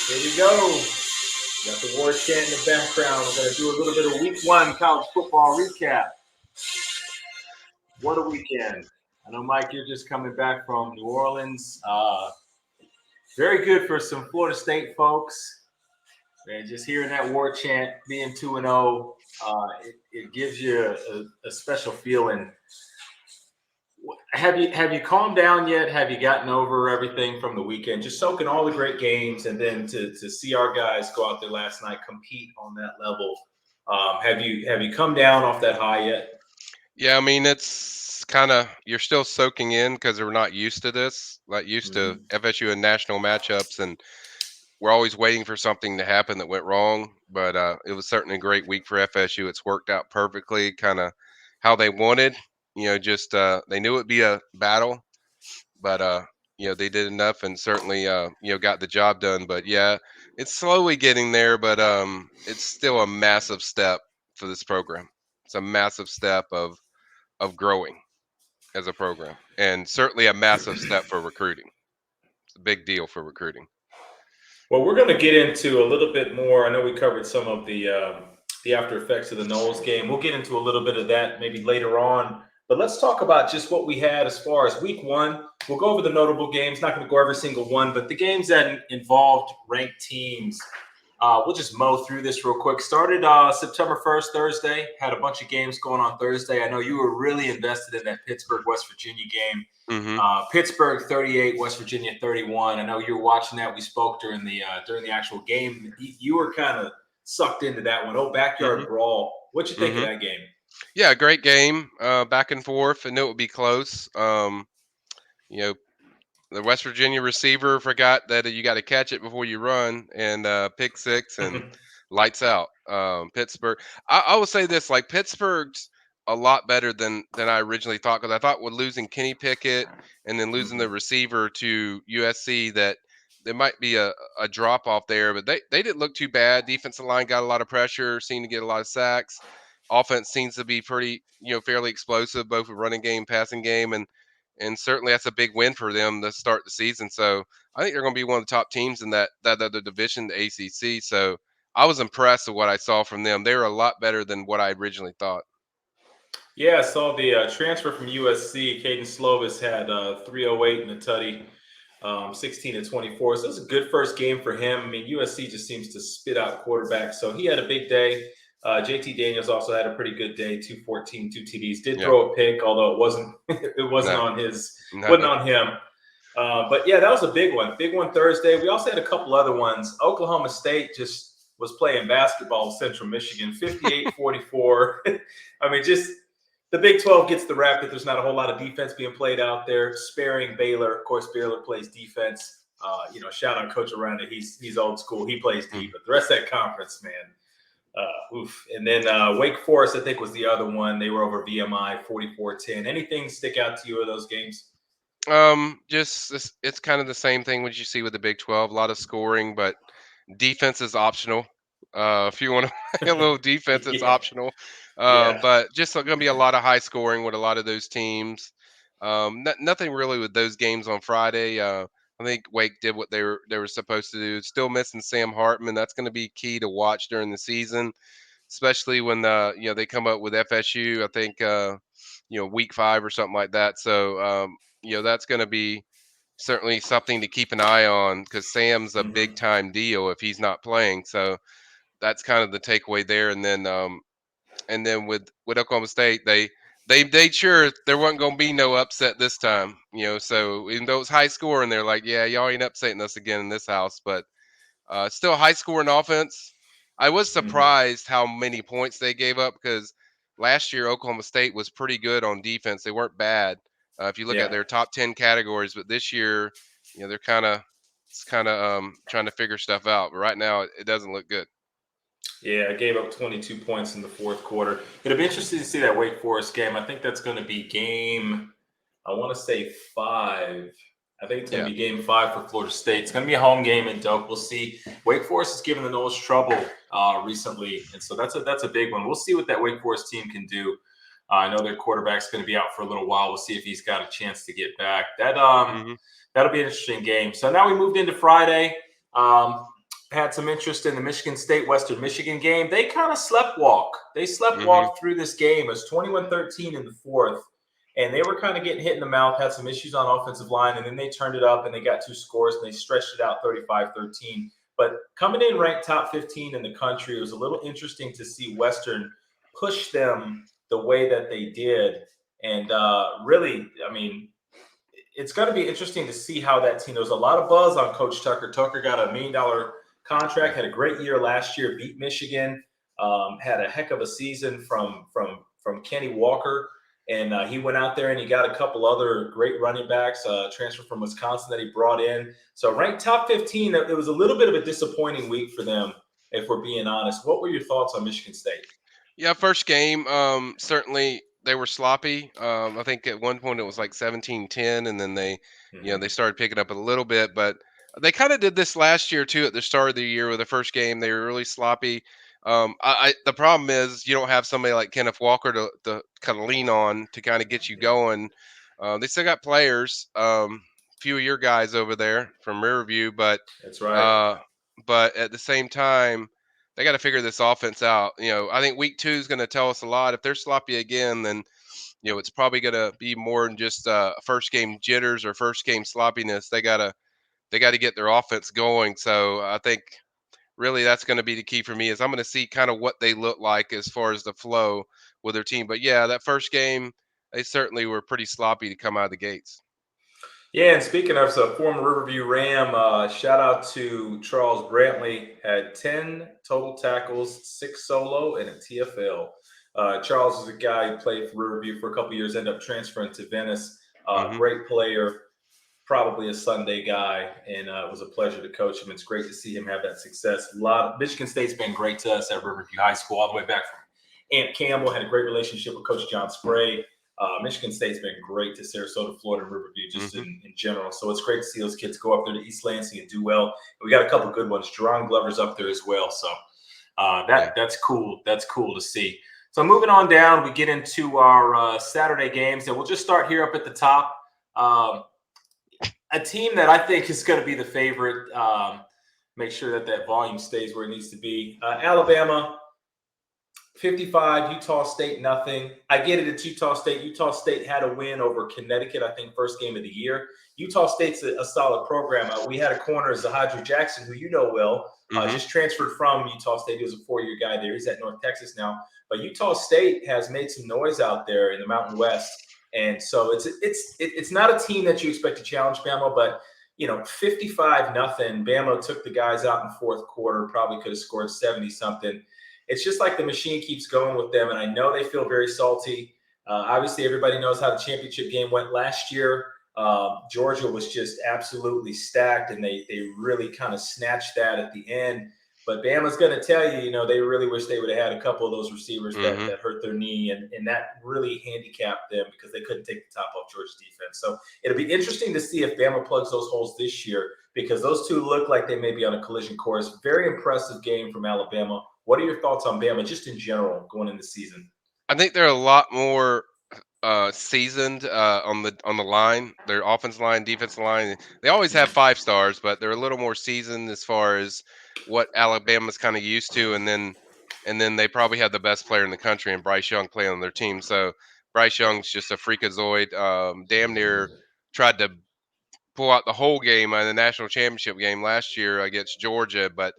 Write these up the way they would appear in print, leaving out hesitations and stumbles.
Here we go. Got the war chant in the background. We're going to do a little bit of week one college football recap. What a weekend. I know, Mike, you're just coming back from New Orleans. Very good for some Florida State folks. And just hearing that war chant, being 2-0, it gives you a special feeling. Have you calmed down yet? Have you gotten over everything from the weekend? Just soaking all the great games, and then to see our guys go out there last night compete on that level. Have you come down off that high yet? Yeah, I mean, it's kind of you're still soaking in because we're not used to this, not used to Mm-hmm. FSU and national matchups, and we're always waiting for something to happen that went wrong. But it was certainly a great week for FSU. It's worked out perfectly, kind of how they wanted. Just they knew it'd be a battle, but they did enough and certainly got the job done. But yeah, it's slowly getting there, but it's still a massive step for this program. It's a massive step of growing as a program, and certainly a massive step for recruiting. It's a big deal for recruiting. Well, we're going to get into a little bit more. I know we covered some of the after effects of the Knowles game. We'll get into a little bit of that maybe later on. But let's talk about just what we had as far as week one. We'll go over the notable games. Not going to go every single one, but the games that involved ranked teams. We'll just mow through this real quick. Started September 1st, Thursday. Had a bunch of games going on Thursday. I know you were really invested in that Pittsburgh, West Virginia game. Hmm. Pittsburgh 38, West Virginia 31. I know you were watching that. We spoke during the actual game. You were kind of sucked into that one. Oh, Hmm. backyard brawl. What you think of Hmm. that game? Yeah, great game. Back and forth. I knew it would be close. You know, the West Virginia receiver forgot that you got to catch it before you run, and pick six and lights out. Pittsburgh. I will say this: like Pittsburgh's a lot better than I originally thought, because I thought with losing Kenny Pickett and then losing the Mhm. receiver to USC that there might be a drop off there, but they didn't look too bad. Defensive line got a lot of pressure, seemed to get a lot of sacks. Offense seems to be pretty, fairly explosive, both with running game, passing game, and certainly that's a big win for them to start the season. So I think they're going to be one of the top teams in that other division, the ACC. So I was impressed with what I saw from them. They were a lot better than what I originally thought. Yeah, I saw the transfer from USC. Caden Slovis had 308 in the tutty, 16 to 24. So it was a good first game for him. I mean, USC just seems to spit out quarterbacks. So he had a big day. JT Daniels also had a pretty good day, 214, two TDs. Did Yeah. throw a pick, although it wasn't it wasn't No. on his No. wasn't on him. But yeah, that was a big one. Big one Thursday. We also had a couple other ones. Oklahoma State just was playing basketball with Central Michigan, 58-44. I mean, just the Big 12 gets the rap that there's not a whole lot of defense being played out there, sparing Baylor. Of course, Baylor plays defense. Shout out Coach Aranda. He's old school. He plays deep. But the rest of that conference, man, oof. And then Wake Forest, I think, was the other one. They were over VMI 44-10. Anything stick out to you of those games? Just it's kind of the same thing what you see with the Big 12. A lot of scoring, but defense is optional. If you want to play a little defense, it's Yeah. optional. Yeah. But just going to be a lot of high scoring with a lot of those teams. Nothing really with those games on Friday. I think Wake did what they were supposed to do. Still missing Sam Hartman. That's going to be key to watch during the season, especially when they come up with FSU. I think week 5 or something like that. So that's going to be certainly something to keep an eye on, because Sam's a big Hmm. time deal if he's not playing. So that's kind of the takeaway there. And then with Oklahoma State, they sure there wasn't going to be no upset this time. So even though it's high score, and they're like, yeah, y'all ain't upsetting us again in this house, but still high scoring offense. I was Hmm. surprised how many points they gave up, because last year Oklahoma State was pretty good on defense. They weren't bad if you look at Yeah. their top 10 categories, but this year, they're kind of trying to figure stuff out. But right now, it doesn't look good. Yeah, I gave up 22 points in the fourth quarter. It'll be interesting to see that Wake Forest game. I think that's going to be game, I want to say 5. I think it's going to Yeah. be game 5 for Florida State. It's going to be a home game in Doak. We'll see. Wake Forest has given the Knowles trouble recently, and so that's a big one. We'll see what that Wake Forest team can do. I know their quarterback's going to be out for a little while. We'll see if he's got a chance to get back. Hmm. That'll be an interesting game. So now we moved into Friday. Um, had some interest in the Michigan State Western Michigan game. They kind of sleptwalk. They Mhm. sleptwalked through this game. It was 21-13 in the fourth, and they were kind of getting hit in the mouth, had some issues on offensive line, and then they turned it up and they got 2 scores and they stretched it out 35-13. But coming in ranked top 15 in the country, it was a little interesting to see Western push them the way that they did. And really, I mean, it's going to be interesting to see how that team. There was a lot of buzz on Coach Tucker. Tucker got $1 million contract, had a great year last year, beat Michigan, had a heck of a season from Kenny Walker, and he went out there and he got a couple other great running backs, transfer from Wisconsin that he brought in. So ranked top 15. It was a little bit of a disappointing week for them, if we're being honest. What were your thoughts on Michigan State? Yeah, first game, certainly they were sloppy. I think at one point it was like 17-10, and then they Mm-hmm. started picking up a little bit, but they kind of did this last year too at the start of the year with the first game. They were really sloppy. The problem is you don't have somebody like Kenneth Walker to kind of lean on to kind of get you going. They still got players, few of your guys over there from Riverview, That's right. uh, but at the same time they got to figure this offense out. I think week 2 is going to tell us a lot. If they're sloppy again, then it's probably going to be more than just first game jitters or first game sloppiness. They got to get their offense going. So I think really that's going to be the key for me is I'm going to see kind of what they look like as far as the flow with their team. But yeah, that first game they certainly were pretty sloppy to come out of the gates. Yeah, and speaking of a former Riverview Ram, shout out to Charles Brantley. Had 10 total tackles, 6 solo, and a TFL. Charles is a guy who played for Riverview for a couple years, ended up transferring to Venice. Hmm. Great player, probably a Sunday guy, and it was a pleasure to coach him. It's great to see him have that success. Michigan State's been great to us at Riverview High School, all the way back from Aunt Campbell. Had a great relationship with Coach John Spray. Michigan State's been great to Sarasota, Florida, and Riverview just Hmm. in general. So it's great to see those kids go up there to East Lansing and do well. And we got a couple good ones. Jerron Glover's up there as well. So Yeah. that's cool. That's cool to see. So moving on down, we get into our Saturday games, and we'll just start here up at the top. Um, a team that I think is going to be the favorite. Make sure that that volume stays where it needs to be. Alabama 55, Utah State, nothing. I get it. It's Utah State. Utah State had a win over Connecticut, I think, first game of the year. Utah State's a solid program. We had a corner, Zahadri Jackson, who you know well, Hmm. just transferred from Utah State. He was a 4-year guy there. He's at North Texas now. But Utah State has made some noise out there in the Mountain West. And so it's not a team that you expect to challenge Bama, but 55 nothing. Bama took the guys out in fourth quarter, probably could have scored 70 something. It's just like the machine keeps going with them, and I know they feel very salty. Obviously, everybody knows how the championship game went last year. Georgia was just absolutely stacked, and they really kind of snatched that at the end. But Bama's going to tell you, they really wish they would have had a couple of those receivers that Hmm. hurt their knee, and that really handicapped them because they couldn't take the top off Georgia's defense. So it'll be interesting to see if Bama plugs those holes this year because those two look like they may be on a collision course. Very impressive game from Alabama. What are your thoughts on Bama just in general going into the season? I think they're a lot more seasoned on the line, their offensive line, defensive line. They always have 5 stars, but they're a little more seasoned as far as what Alabama's kind of used to. And then they probably have the best player in the country and Bryce Young playing on their team. So Bryce Young's just a freakazoid. Damn near tried to pull out the whole game in the national championship game last year against Georgia. But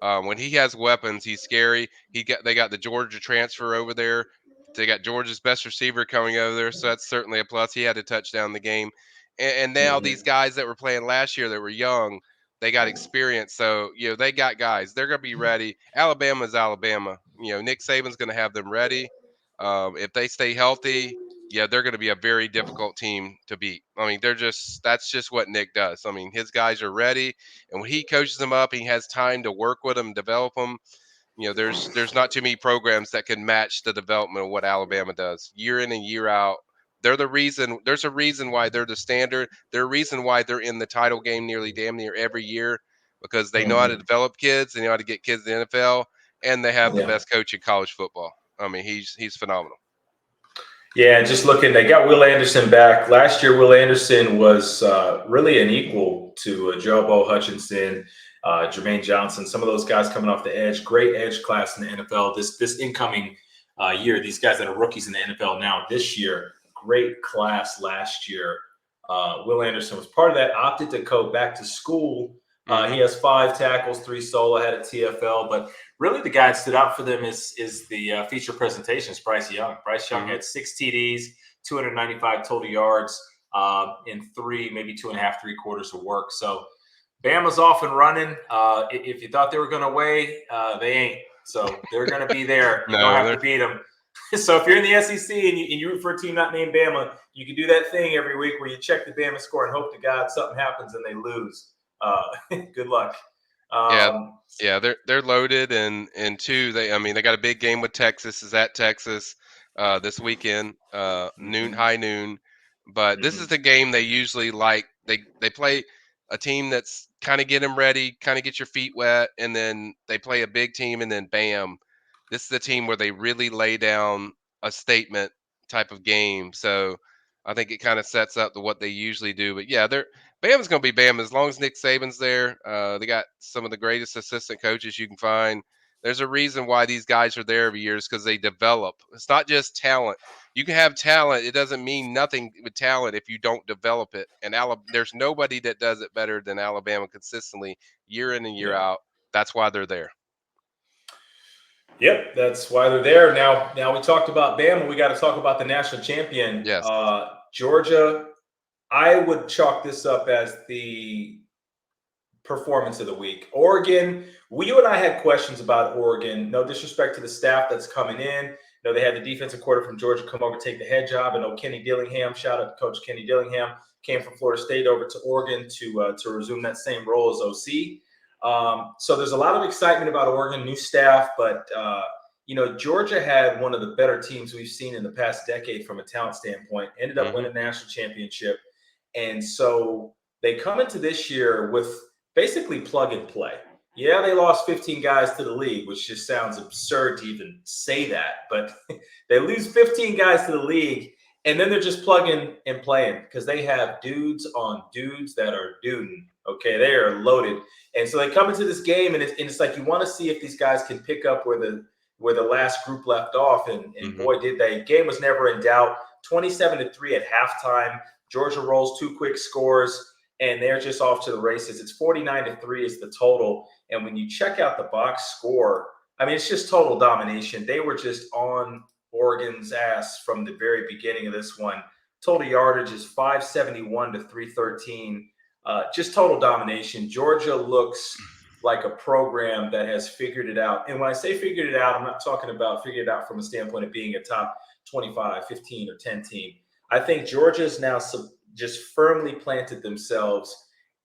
when he has weapons, he's scary. They got the Georgia transfer over there. They got Georgia's best receiver coming over there, so that's certainly a plus. He had a touchdown in the game, and now these Mm-hmm. guys that were playing last year that were young, they got experience. So they got guys. They're gonna be ready. Alabama's Alabama. Nick Saban's gonna have them ready. If they stay healthy, yeah, they're going to be a very difficult team to beat. I mean, that's just what Nick does. I mean, his guys are ready, and when he coaches them up, he has time to work with them, develop them. There's not too many programs that can match the development of what Alabama does year in and year out. They're the reason. There's a reason why they're the standard. There's a reason why they're in the title game nearly damn near every year because they know how to Mm-hmm. develop kids. They know how to get kids in the NFL, and they have the Yeah. best coach in college football. I mean, he's phenomenal. Yeah, and just looking, they got Will Anderson back. Last year, Will Anderson was really an equal to Joe Bo Hutchinson. Jermaine Johnson, some of those guys coming off the edge. Great edge class in the NFL this incoming year. These guys that are rookies in the NFL now this year, great class last year. Will Anderson was part of that. Opted to go back to school. He Mhm. has 5 tackles, 3 solo, had a TFL, but really the guy that stood out for them is the feature presentations. Bryce Young. Bryce Young Mhm. had 6 TDs, 295 total yards in 3, maybe 2.5, 3 quarters of work. So Bama's off and running. If you thought they were going to weigh, they ain't. So they're going to be there. You're going to No, have to beat them. So if you're in the SEC and you root for a team not named Bama, you can do that thing every week where you check the Bama score and hope to God something happens and they lose. Good luck. yeah, Um, yeah, they're loaded, and two, I mean, they got a big game with Texas. Is at Texas this weekend, mhm, high noon. But this is mhm. the game they usually like. They play a team that's kind of get them ready, kind of get your feet wet, and then they play a big team, and then bam, this is the team where they really lay down a statement type of game. So I think it kind of sets up to what they usually do. But yeah, they're Bama's going to be Bama as long as Nick Saban's there. They got some of the greatest assistant coaches you can find. There's a reason why these guys are there every year is because they develop. It's not just talent. You can have talent. It doesn't mean nothing with talent if you don't develop it. And there's nobody that does it better than Alabama consistently, year in and year Yeah. out. That's why they're there. Yep, that's why they're there. Now we talked about Bama. We got to talk about the national champion, Yes. Georgia. I would chalk this up as the performance of the week. Oregon, you and I had questions about Oregon. No disrespect to the staff that's coming in. They had the defensive coordinator from Georgia come over take the head job. I know Kenny Dillingham, shout out to Coach Kenny Dillingham, came from Florida State over to Oregon to resume that same role as OC. So there's a lot of excitement about Oregon, new staff, but Georgia had one of the better teams we've seen in the past decade from a talent standpoint. Ended up Hmm. winning a national championship, and so they come into this year with basically plug and play. Yeah, they lost 15 guys to the league, which just sounds absurd to even say that, but they lose 15 guys to the league, and then they're just plugging and playing because they have dudes on dudes that are duding. Okay, they are loaded, and so they come into this game, and it's like you want to see if these guys can pick up where the last group left off, and Hmm. boy, did they! Game was never in doubt. 27-3 at halftime. Georgia rolls 2 quick scores and they're just off to the races. It's 49-3 is the total. And when you check out the box score, I mean, it's just total domination. They were just on Oregon's ass from the very beginning of this one. Total yardage is 571 to 313. Just total domination. Georgia looks like a program that has figured it out. And when I say figured it out, I'm not talking about figured it out from a standpoint of being a top 25, 15, or 10 team. I think Georgia is now just firmly planted themselves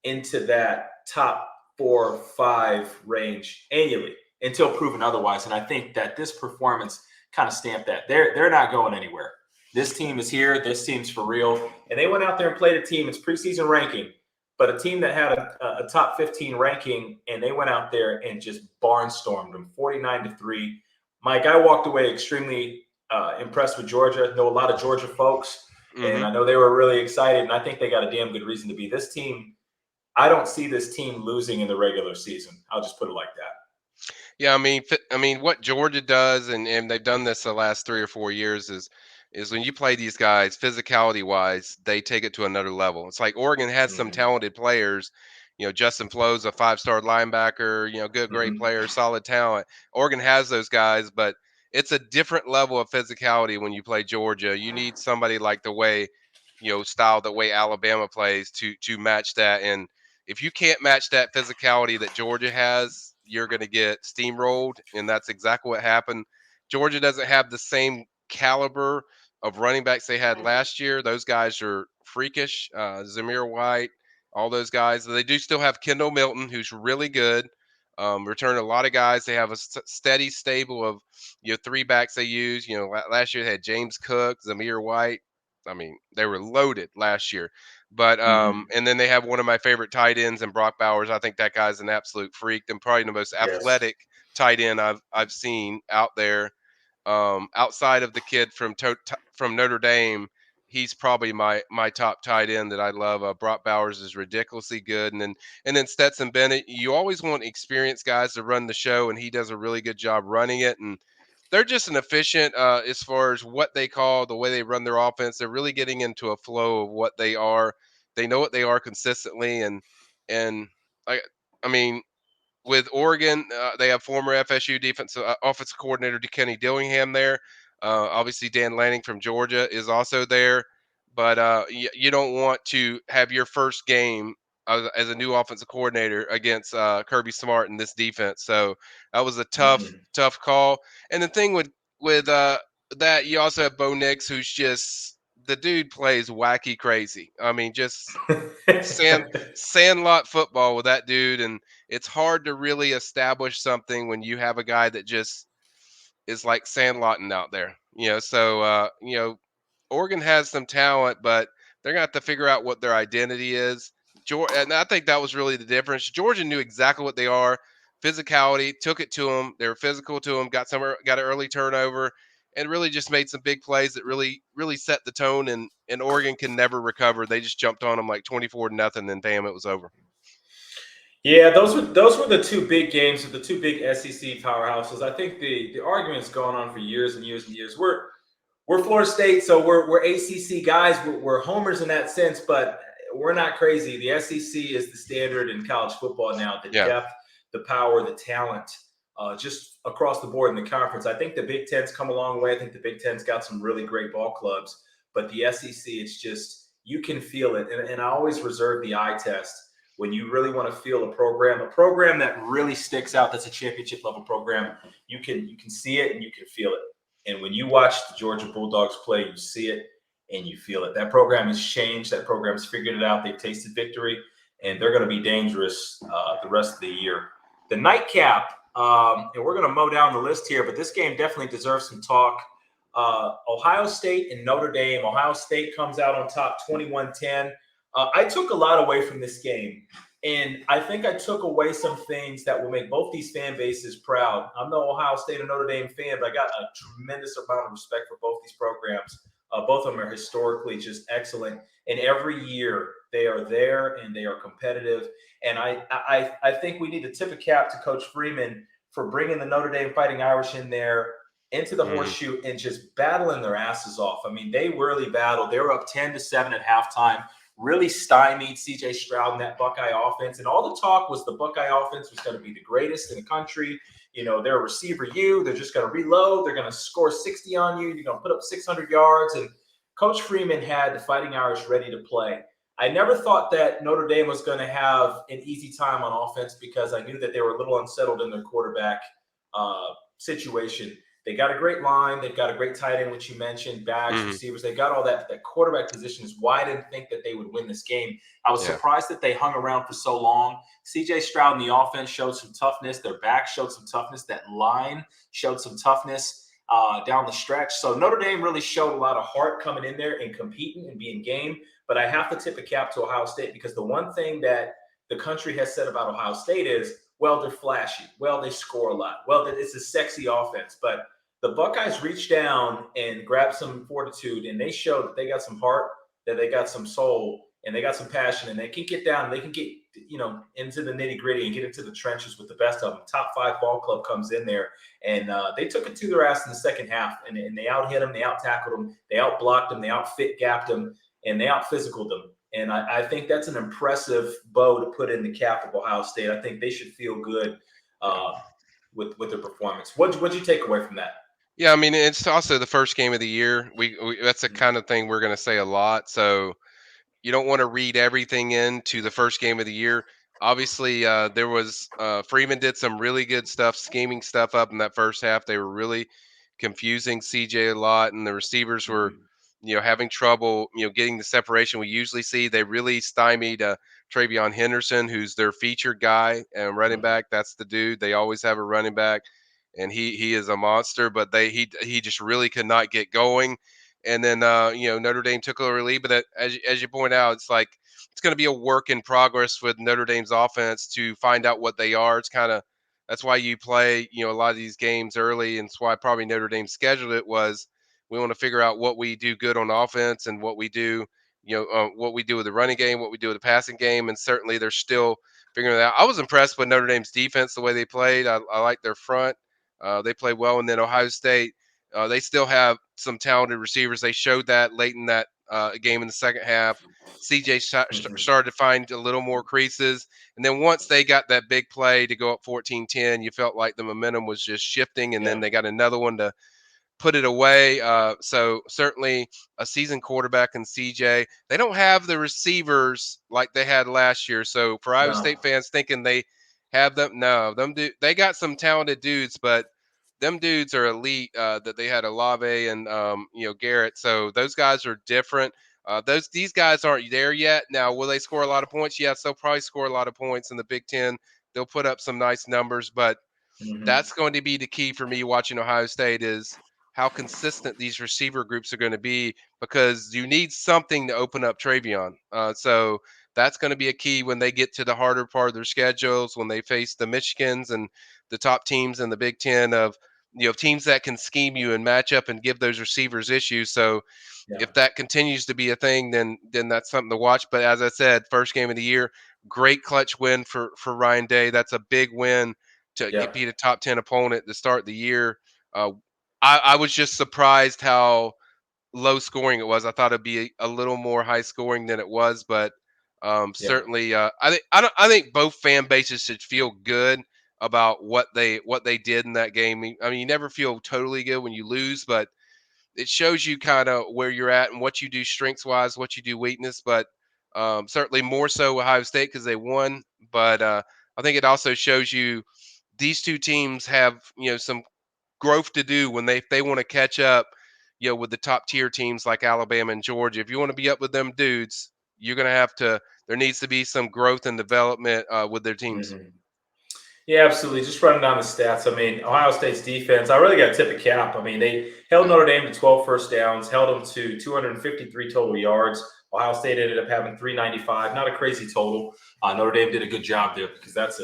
into that top 4 or 5 range annually until proven otherwise. And I think that this performance kind of stamped that they're not going anywhere. This team is here. This team's for real. And they went out there and played a team. It's preseason ranking, but a team that had a top 15 ranking, and they went out there and just barnstormed them 49-3. Mike, I walked away extremely impressed with Georgia. Know a lot of Georgia folks, and Hmm. I know they were really excited. And I think they got a damn good reason to be. This team, I don't see this team losing in the regular season. I'll just put it like that. Yeah, I mean, what Georgia does, and they've done this the last 3 or 4 years, is when you play these guys, physicality wise, they take it to another level. It's like Oregon has some Mm-hmm. talented players. Justin Flo's a 5-star linebacker. Good, great Mm-hmm. player, solid talent. Oregon has those guys, but it's a different level of physicality when you play Georgia. You need somebody like the way, style the way Alabama plays to match that. And if you can't match that physicality that Georgia has, you're going to get steamrolled, and that's exactly what happened. Georgia doesn't have the same caliber of running backs they had last year. Those guys are freakish. Zamir White, all those guys. They do still have Kendall Milton, who's really good. Return a lot of guys. They have a steady stable of 3 backs they use. Last year they had James Cook, Zamir White. I mean, they were loaded last year. But Mm-hmm. and then they have one of my favorite tight ends in Brock Bowers. I think that guy's an absolute freak and probably the most Yes. athletic tight end I've seen out there. Outside of the kid from Notre Dame, he's probably my top tight end that I love. Brock Bowers is ridiculously good, and then Stetson Bennett. You always want experienced guys to run the show, and he does a really good job running it. And they're just an efficient as far as what they call the way they run their offense. They're really getting into a flow of what they are. They know what they are consistently, and I I mean with Oregon, they have former FSU defensive offensive coordinator Kenny Dillingham there. Obviously, Dan Lanning from Georgia is also there. But you don't want to have your first game as a new offensive coordinator against Kirby Smart in this defense. So that was a tough call. And the thing with that, you also have Bo Nix, who's just the dude plays wacky crazy. I mean, just sand sandlot football with that dude, and it's hard to really establish something when you have a guy that just is like sandlotting out there. So Oregon has some talent, but they're gonna have to figure out what their identity is. And I think that was really the difference. Georgia knew exactly what they are. Physicality, took it to them. They were physical to them. Got an early turnover, and really just made some big plays that really set the tone. And Oregon can never recover. They just jumped on them like 24-0, and bam, it was over. Yeah, those were the two big games of the two big SEC powerhouses. I think the argument's gone on for years and years and years. We're Florida State, so we're ACC guys. We're homers in that sense, but we're not crazy. The SEC is the standard in college football now. The Yeah. depth, the power, the talent, just across the board in the conference. I think the Big Ten's come a long way. I think the Big Ten's got some really great ball clubs, but the SEC, it's just you can feel it. And I always reserve the eye test when you really want to feel a program that really sticks out. That's a championship level program. You can see it and you can feel it. And when you watch the Georgia Bulldogs play, you see it and you feel it. That program has changed. That program's figured it out. They've tasted victory, and they're going to be dangerous the rest of the year. The nightcap, and we're going to mow down the list here, but this game definitely deserves some talk. Ohio State and Notre Dame. Ohio State comes out on top 21-10. I took a lot away from this game, and I think I took away some things that will make both these fan bases proud. I'm no Ohio State or Notre Dame fan, but I got a tremendous amount of respect for both these programs. Both of them are historically just excellent, and every year they are there and they are competitive. And I think we need to tip a cap to Coach Freeman for bringing the Notre Dame Fighting Irish in there into the horseshoe and just battling their asses off. I mean, they really battled. They were up 10-7 at halftime, really stymied CJ Stroud and that Buckeye offense. And all the talk was the Buckeye offense was going to be the greatest in the country. You know, they're a receiver U. They're just going to reload. They're going to score 60 on you. You're going to put up 600 yards. And Coach Freeman had the Fighting Irish ready to play. I never thought that Notre Dame was going to have an easy time on offense because I knew that they were a little unsettled in their quarterback situation. They got a great line. They've got a great tight end, which you mentioned, bags, receivers. They got all that. That quarterback position is why I didn't think that they would win this game. I was surprised that they hung around for so long. CJ Stroud in the offense showed some toughness. Their back showed some toughness. That line showed some toughness down the stretch. So Notre Dame really showed a lot of heart coming in there and competing and being game. But I have to tip a cap to Ohio State because the one thing that the country has said about Ohio State is, well, they're flashy. Well, they score a lot. Well, it's a sexy offense. But the Buckeyes reached down and grabbed some fortitude, and they showed that they got some heart, that they got some soul, and they got some passion, and they can get down. They can get, into the nitty gritty and get into the trenches with the best of them. Top 5 ball club comes in there, and they took it to their ass in the second half, and they out hit them, they out tackled them, they out blocked them, they out fit gapped them, and they out physicaled them. And I think that's an impressive bow to put in the cap of Ohio State. I think they should feel good with their performance. What'd you take away from that? Yeah, I mean, it's also the first game of the year. We that's the kind of thing we're going to say a lot. So you don't want to read everything into the first game of the year. Obviously, there was Freeman did some really good stuff, scheming stuff up in that first half. They were really confusing CJ a lot, and the receivers were, having trouble, getting the separation we usually see. They really stymied Travion Henderson, who's their featured guy and running back. That's the dude. They always have a running back, and he is a monster. But he just really could not get going. And then Notre Dame took a little lead, but as you point out, it's like it's going to be a work in progress with Notre Dame's offense to find out what they are. It's kind of that's why you play a lot of these games early, and it's why probably Notre Dame scheduled it was We want to figure out what we do good on offense and what we do, what we do with the running game, what we do with the passing game, and certainly they're still figuring that out. I was impressed with Notre Dame's defense, the way they played. I like their front. They played well, and then Ohio State. They still have some talented receivers. They showed that late in that game in the second half. CJ Mhm. started to find a little more creases. And then once they got that big play to go up 14-10, you felt like the momentum was just shifting. And then Yeah. they got another one to put it away. So certainly a seasoned quarterback in CJ. They don't have the receivers like they had last year. So for Iowa No. State fans thinking they have them, no, they got some talented dudes, but them dudes are elite. That they had Olave and Garrett. So those guys are different. These guys aren't there yet. Now, will they score a lot of points? Yes, they'll probably score a lot of points in the Big Ten. They'll put up some nice numbers, but Hmm. that's going to be the key for me watching Ohio State is how consistent these receiver groups are going to be because you need something to open up Travion. So that's going to be a key when they get to the harder part of their schedules, when they face the Michigans and the top teams in the Big Ten of teams that can scheme you and match up and give those receivers issues. So Yeah. if that continues to be a thing, then that's something to watch. But as I said, first game of the year, great clutch win for Ryan Day. That's a big win to Yeah. beat a top 10 opponent to start the year. Uh, I was just surprised how low scoring it was. I thought it'd be a little more high scoring than it was, but Yeah. certainly, I think both fan bases should feel good about what they did in that game. I mean, you never feel totally good when you lose, but it shows you kind of where you're at and what you do strengths wise, what you do weakness. But certainly more so Ohio State because they won. But I think it also shows you these two teams have some growth to do when if they want to catch up, with the top tier teams like Alabama and Georgia. If you want to be up with them dudes, you're gonna have to. There needs to be some growth and development with their teams. Hmm. Yeah, absolutely. Just running down the stats. I mean, Ohio State's defense, I really got to tip a cap. I mean, they held Yeah. Notre Dame to 12 first downs, held them to 253 total yards. Ohio State ended up having 395. Not a crazy total. Notre Dame did a good job there because that's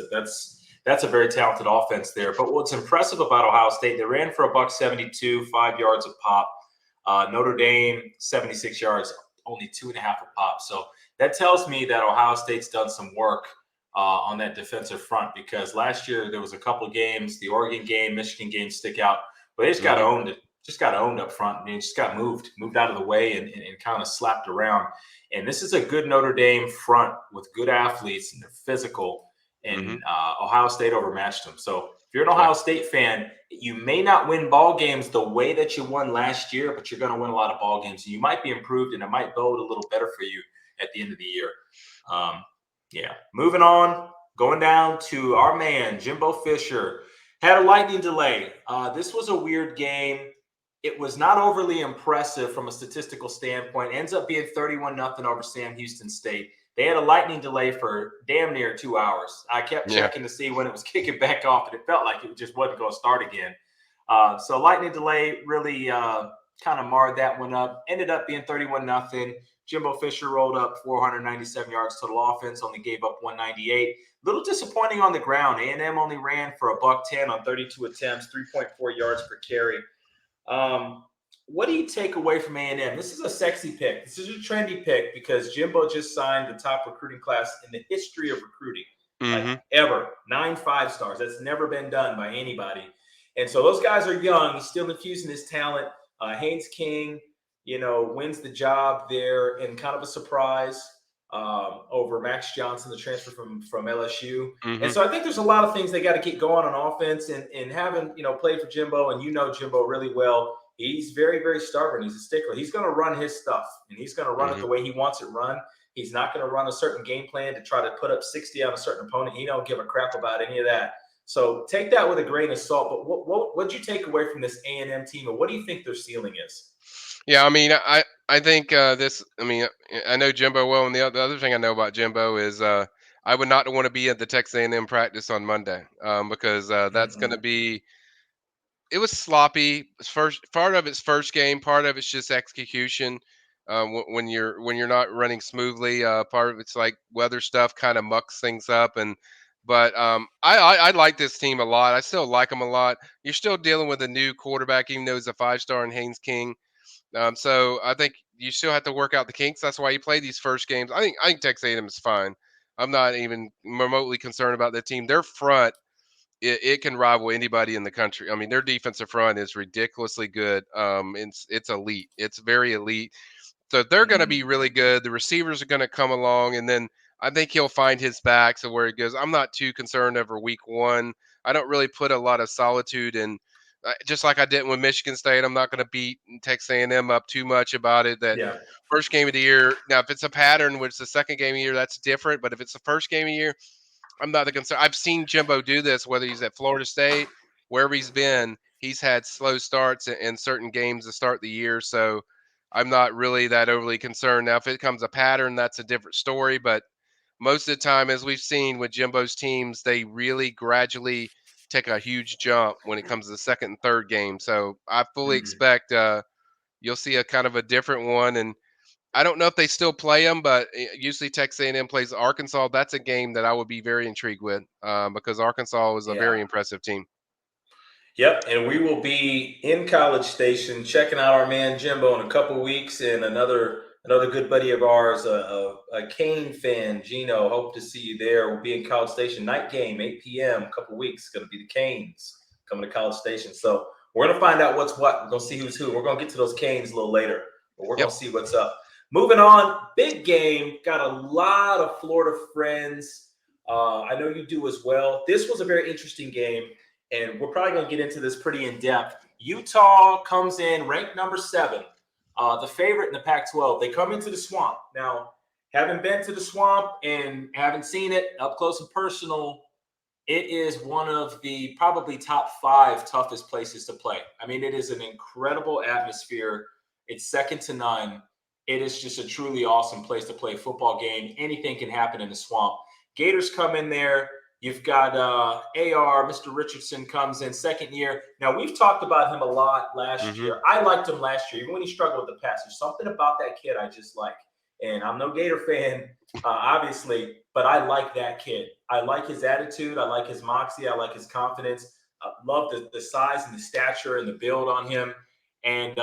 a very talented offense there. But what's impressive about Ohio State, they ran for a buck 72, 5 yards a pop. Notre Dame 76 yards, only 2.5 a pop. So that tells me that Ohio State's done some work on that defensive front because last year there was a couple games, the Oregon game, Michigan game stick out, but they just got Hmm. owned. Just got owned up front. I mean, just got moved out of the way and kind of slapped around. And this is a good Notre Dame front with good athletes and they're physical. Hmm. And Ohio State overmatched them. So if you're an Yeah. Ohio State fan, you may not win ball games the way that you won last year, but you're going to win a lot of ball games. And you might be improved, and it might bode a little better for you at the end of the year. Um, yeah. Moving on, going down to our man, Jimbo Fisher. Had a lightning delay. This was a weird game. It was not overly impressive from a statistical standpoint. Ends up being 31-0 over Sam Houston State. They had a lightning delay for damn near 2 hours. I kept Yeah. checking to see when it was kicking back off, and it felt like it just wasn't going to start again. So lightning delay really kind of marred that one up. Ended up being 31-0. Jimbo Fisher rolled up 497 yards total offense, only gave up 198. Little disappointing on the ground. A&M only ran for a buck 10 on 32 attempts, 3.4 yards per carry. Um, what do you take away from A&M? This is a sexy pick. This is a trendy pick because Jimbo just signed the top recruiting class in the history of recruiting, like Hmm. ever. 9 5 stars. That's never been done by anybody. And so those guys are young. He's still infusing his talent. Haynes King, wins the job there in kind of a surprise over Max Johnson, the transfer from LSU. And Hmm. so I think there's a lot of things they got to get going on offense and having, played for Jimbo and Jimbo really well. He's very, very stubborn. He's a stickler. He's going to run his stuff and he's going to run it Hmm. the way he wants it run. He's not going to run a certain game plan to try to put up 60 on a certain opponent. He don't give a crap about any of that. So take that with a grain of salt. But what'd you take away from this A&M team, and what do you think their ceiling is? Yeah, I mean, I think this. I mean, I know Jimbo well, and the other thing I know about Jimbo is I would not want to be at the Texas A&M practice on Monday because that's going to Mm-mm. be. It was sloppy. First part of its first game, part of it's just execution. When you're not running smoothly, part of it's like weather stuff kind of mucks things up. But I like this team a lot. I still like them a lot. You're still dealing with a new quarterback, even though he's a 5 star in Haynes King. So I think you still have to work out the kinks. That's why you play these first games. I think Texas A&M is fine. I'm not even remotely concerned about the team. Their front, it can rival anybody in the country. I mean, their defensive front is ridiculously good. It's elite. It's very elite. So they're going to be Mhm. really good. The receivers are going to come along, and then I think he'll find his back. So where he goes, I'm not too concerned over week one. I don't really put a lot of solitude in. Just like I didn't with Michigan State, I'm not going to beat Texas A&M up too much about it. That Yeah. first game of the year. Now, if it's a pattern, which the second game of the year, that's different. But if it's the first game of the year, I'm not the concern. I've seen Jimbo do this, whether he's at Florida State, wherever he's been. He's had slow starts in certain games to start the year. So I'm not really that overly concerned. Now, if it becomes a pattern, that's a different story. But most of the time, as we've seen with Jimbo's teams, they really gradually take a huge jump when it comes to the second and third game. So I fully Mhm. expect you'll see a kind of a different one. And I don't know if they still play them, but usually Texas A&M plays Arkansas. That's a game that I would be very intrigued with because Arkansas is a Yeah. very impressive team. Yep, and we will be in College Station checking out our man Jimbo in a couple weeks, and another good buddy of ours, a Kane fan, Gino. Hope to see you there. We'll be in College Station night game, 8 p.m. A couple weeks. Going to be the Canes coming to College Station. So we're going to find out what's what. We're going to see who's who. We're going to get to those Canes a little later, but we're going Yep. to see what's up. Moving on, big game. Got a lot of Florida friends. I know you do as well. This was a very interesting game, and we're probably going to get into this pretty in depth. Utah comes in ranked number 7, the favorite in the Pac-12. They come into the Swamp. Now, having been to the Swamp and having seen it up close and personal, it is one of the probably top 5 toughest places to play. I mean, it is an incredible atmosphere. It's second to none. It is just a truly awesome place to play a football game. Anything can happen in the Swamp. Gators come in there. You've got AR, Mr. Richardson comes in second year. Now, we've talked about him a lot last Hmm. year. I liked him last year, even when he struggled with the pass. There's something about that kid I just like. And I'm no Gator fan, obviously, but I like that kid. I like his attitude. I like his moxie. I like his confidence. I love the size and the stature and the build on him. And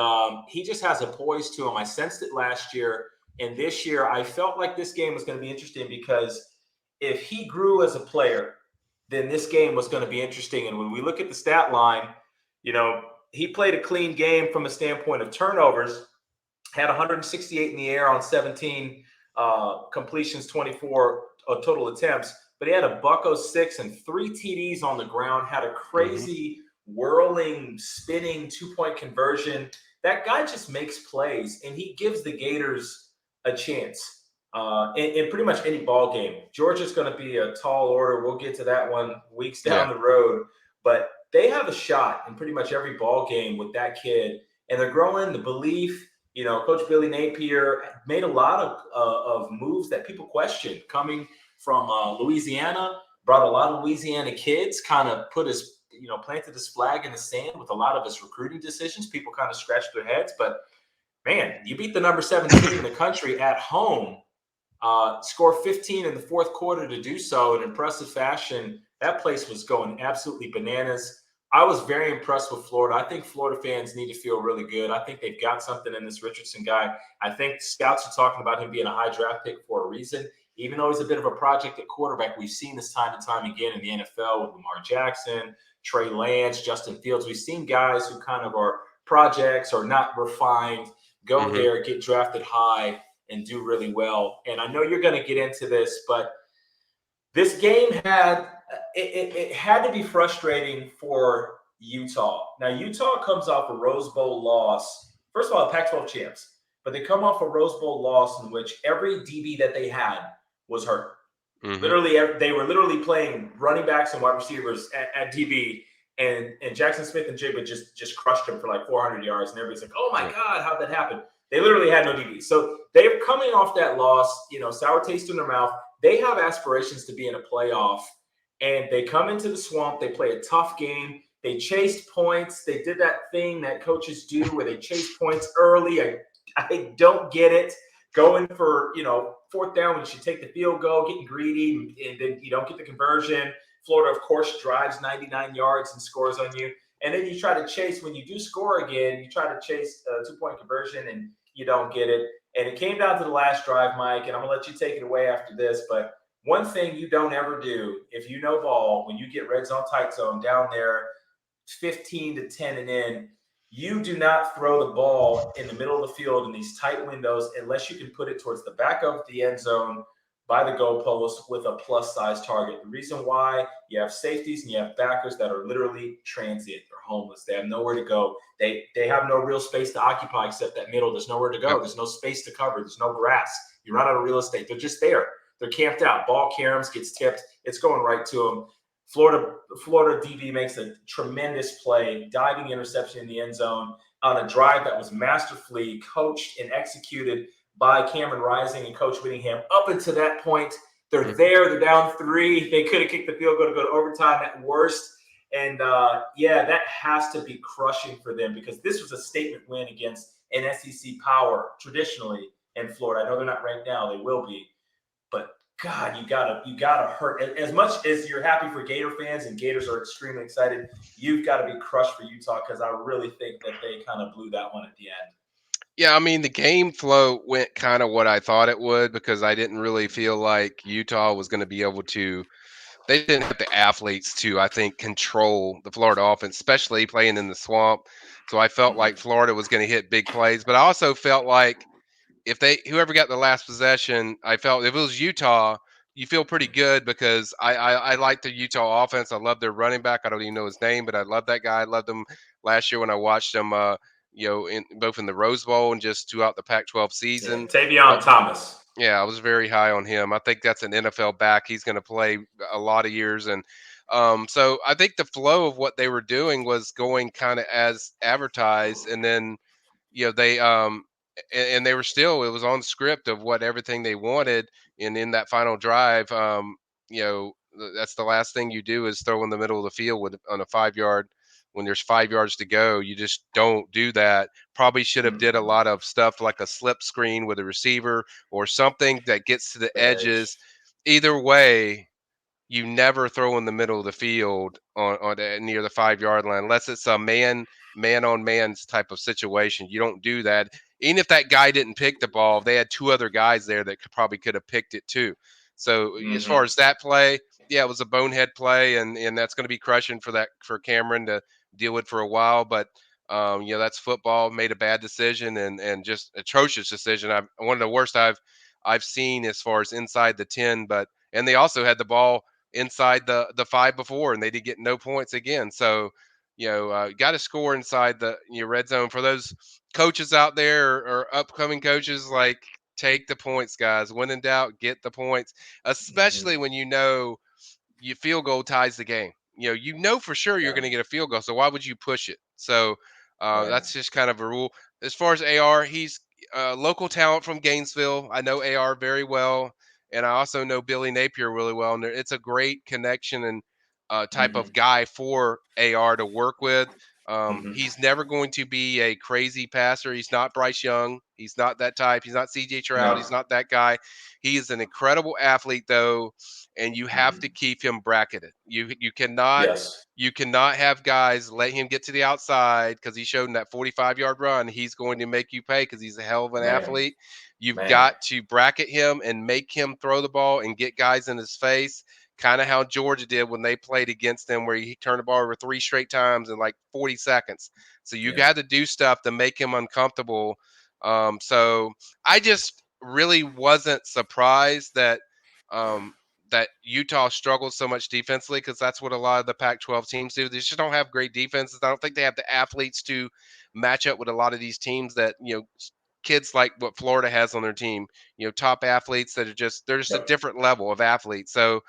he just has a poise to him. I sensed it last year. And this year, I felt like this game was going to be interesting because if he grew as a player, then this game was going to be interesting. And when we look at the stat line, he played a clean game from a standpoint of turnovers, had 168 in the air on 17 completions, 24 total attempts, but he had a buck 06 and 3 TDs on the ground, had a Hmm. crazy whirling, spinning 2-point conversion. That guy just makes plays, and he gives the Gators a chance in pretty much any ball game. Georgia's going to be a tall order. We'll get to that one weeks Yeah. down the road, but they have a shot in pretty much every ball game with that kid, and they're growing the belief. Coach Billy Napier made a lot of moves that people questioned coming from Louisiana, brought a lot of Louisiana kids, kind of planted his flag in the sand with a lot of his recruiting decisions. People kind of scratched their heads, but man, you beat the number 7 team in the country at home, score 15 in the fourth quarter to do so in impressive fashion. That place was going absolutely bananas. I was very impressed with Florida. I think Florida fans need to feel really good. I think they've got something in this Richardson guy. I think scouts are talking about him being a high draft pick for a reason. Even though he's a bit of a project at quarterback, we've seen this time and time again in the NFL with Lamar Jackson, Trey Lance, Justin Fields. We've seen guys who kind of are projects or not refined go Hmm. there, get drafted high, and do really well. And I know you're going to get into this, but this game it had to be frustrating for Utah. Now, Utah comes off a Rose Bowl loss. First of all, Pac-12 champs, but they come off a Rose Bowl loss in which every DB that they had was hurt. Hmm. Literally, they were literally playing running backs and wide receivers at DB, and Jackson Smith and Jigba just crushed them for like 400 yards, and everybody's like, "Oh my Yeah. God, how'd that happen?" They literally had no DB, so they're coming off that loss, sour taste in their mouth. They have aspirations to be in a playoff, and they come into the Swamp. They play a tough game. They chased points. They did that thing that coaches do where they chase points early. I don't get it. Going for, fourth down when you should take the field goal, getting greedy, and then you don't get the conversion. Florida, of course, drives 99 yards and scores on you. And then you try to chase, when you do score again, you try to chase a 2 point conversion and you don't get it. And it came down to the last drive, Mike, and I'm going to let you take it away after this. But one thing you don't ever do, if you know ball, when you get red zone, tight zone down there, 15 to 10 and in, you do not throw the ball in the middle of the field in these tight windows unless you can put it towards the back of the end zone by the goalpost with a plus size target. The reason why, you have safeties and you have backers that are literally transient. They're homeless. They have nowhere to go. They have no real space to occupy except that middle. There's nowhere to go. Yep. There's no space to cover. There's no grass. You run out of real estate. They're just there. They're camped out. Ball caroms, gets tipped. It's going right to them. Florida DB makes a tremendous play, diving interception in the end zone on a drive that was masterfully coached and executed by Cameron Rising and Coach Whittingham. Up until that point, they're there. They're down 3. They could have kicked the field goal to go to overtime at worst. And that has to be crushing for them because this was a statement win against an SEC power traditionally in Florida. I know they're not ranked now; they will be. But God, you gotta hurt. As much as you're happy for Gator fans and Gators are extremely excited, you've got to be crushed for Utah because I really think that they kind of blew that one at the end. Yeah, I mean, the game flow went kind of what I thought it would because I didn't really feel like Utah was going to be able to. They didn't have the athletes to, I think, control the Florida offense, especially playing in the swamp. So I felt like Mm-hmm. Florida was going to hit big plays, but I also felt like if they whoever got the last possession, I felt if it was Utah, you feel pretty good because I like the Utah offense. I love their running back. I don't even know his name, but I love that guy. I loved him last year when I watched him. In both in the Rose Bowl and just throughout the Pac-12 Yeah, season. Tavion Thomas. Yeah, I was very high on him. I think that's an NFL back. He's going to play a lot of years, and so I think the flow of what they were doing was going kind of as advertised, and then they and they were still it was on script of what everything they wanted, and in that final drive, that's the last thing you do is throw in the middle of the field with on a 5 yard when there's 5 yards to go. You just don't do that. Probably should have did a Mm-hmm. lot of stuff like a slip screen with a receiver or something that gets to the edges. Edge. Either way, you never throw in the middle of the field near the 5 yard line unless it's a man on man's type of situation. You don't do that. Even if that guy didn't pick the ball, they had 2 other guys there that probably could have picked it too. So as far Mm-hmm. as that play, yeah, it was a bonehead play, and that's going to be crushing for Cameron to deal with for a while. But that's football. Made a bad decision and just atrocious decision. One of the worst I've seen as far as inside the 10. But and they also had the ball inside the 5 before, and they did get no points again. So, got to score inside the red zone for those coaches out there or upcoming coaches. Like, take the points, guys. When in doubt, get the points, Mm-hmm. especially when you field goal ties the game. You know for sure you're Yeah. going to get a field goal. So why would you push it? So Right. that's just kind of a rule. As far as AR, he's local talent from Gainesville. I know AR very well, and I also know Billy Napier really well. And it's a great connection and type Mm-hmm. of guy for AR to work with. Mm-hmm. He's never going to be a crazy passer. He's not Bryce Young. He's not that type. He's not CJ Stroud. No. He's not that guy. He is an incredible athlete, though, and you have Mm-hmm. to keep him bracketed. Yes. You cannot have guys let him get to the outside because he showed in that 45-yard run. He's going to make you pay because he's a hell of an Man. athlete. You've Man. got to bracket him and make him throw the ball and get guys in his face, kind of how Georgia did when they played against them, where he turned the ball over 3 straight times in like 40 seconds. So you Yeah. got to do stuff to make him uncomfortable. So I just really wasn't surprised um, that Utah struggles so much defensively because that's what a lot of the Pac-12 teams do. They just don't have great defenses. I don't think they have the athletes to match up with a lot of these teams that kids like what Florida has on their team. Top athletes that are they're just a Yep. different level of athletes. So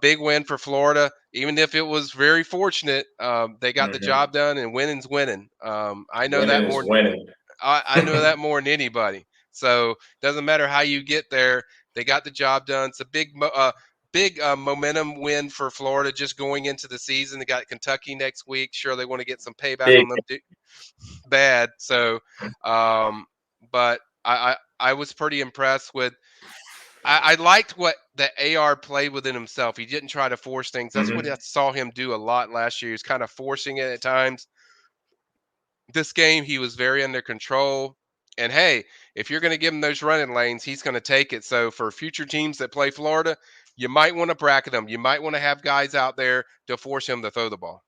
big win for Florida, even if it was very fortunate. They got the Mm-hmm. job done, and winning's winning. I know that Winning is more. winning. I know that more than anybody. So doesn't matter how you get there. They got the job done. It's a big momentum win for Florida just going into the season. They got Kentucky next week. Sure, they want to get some payback Big. on them bad. So, but I was pretty impressed with. I liked what the AR played within himself. He didn't try to force things. That's what I Hmm. saw him do a lot last year. He was kind of forcing it at times. This game, he was very under control. And hey, if you're going to give him those running lanes, he's going to take it. So for future teams that play Florida, you might want to bracket him. You might want to have guys out there to force him to throw the ball.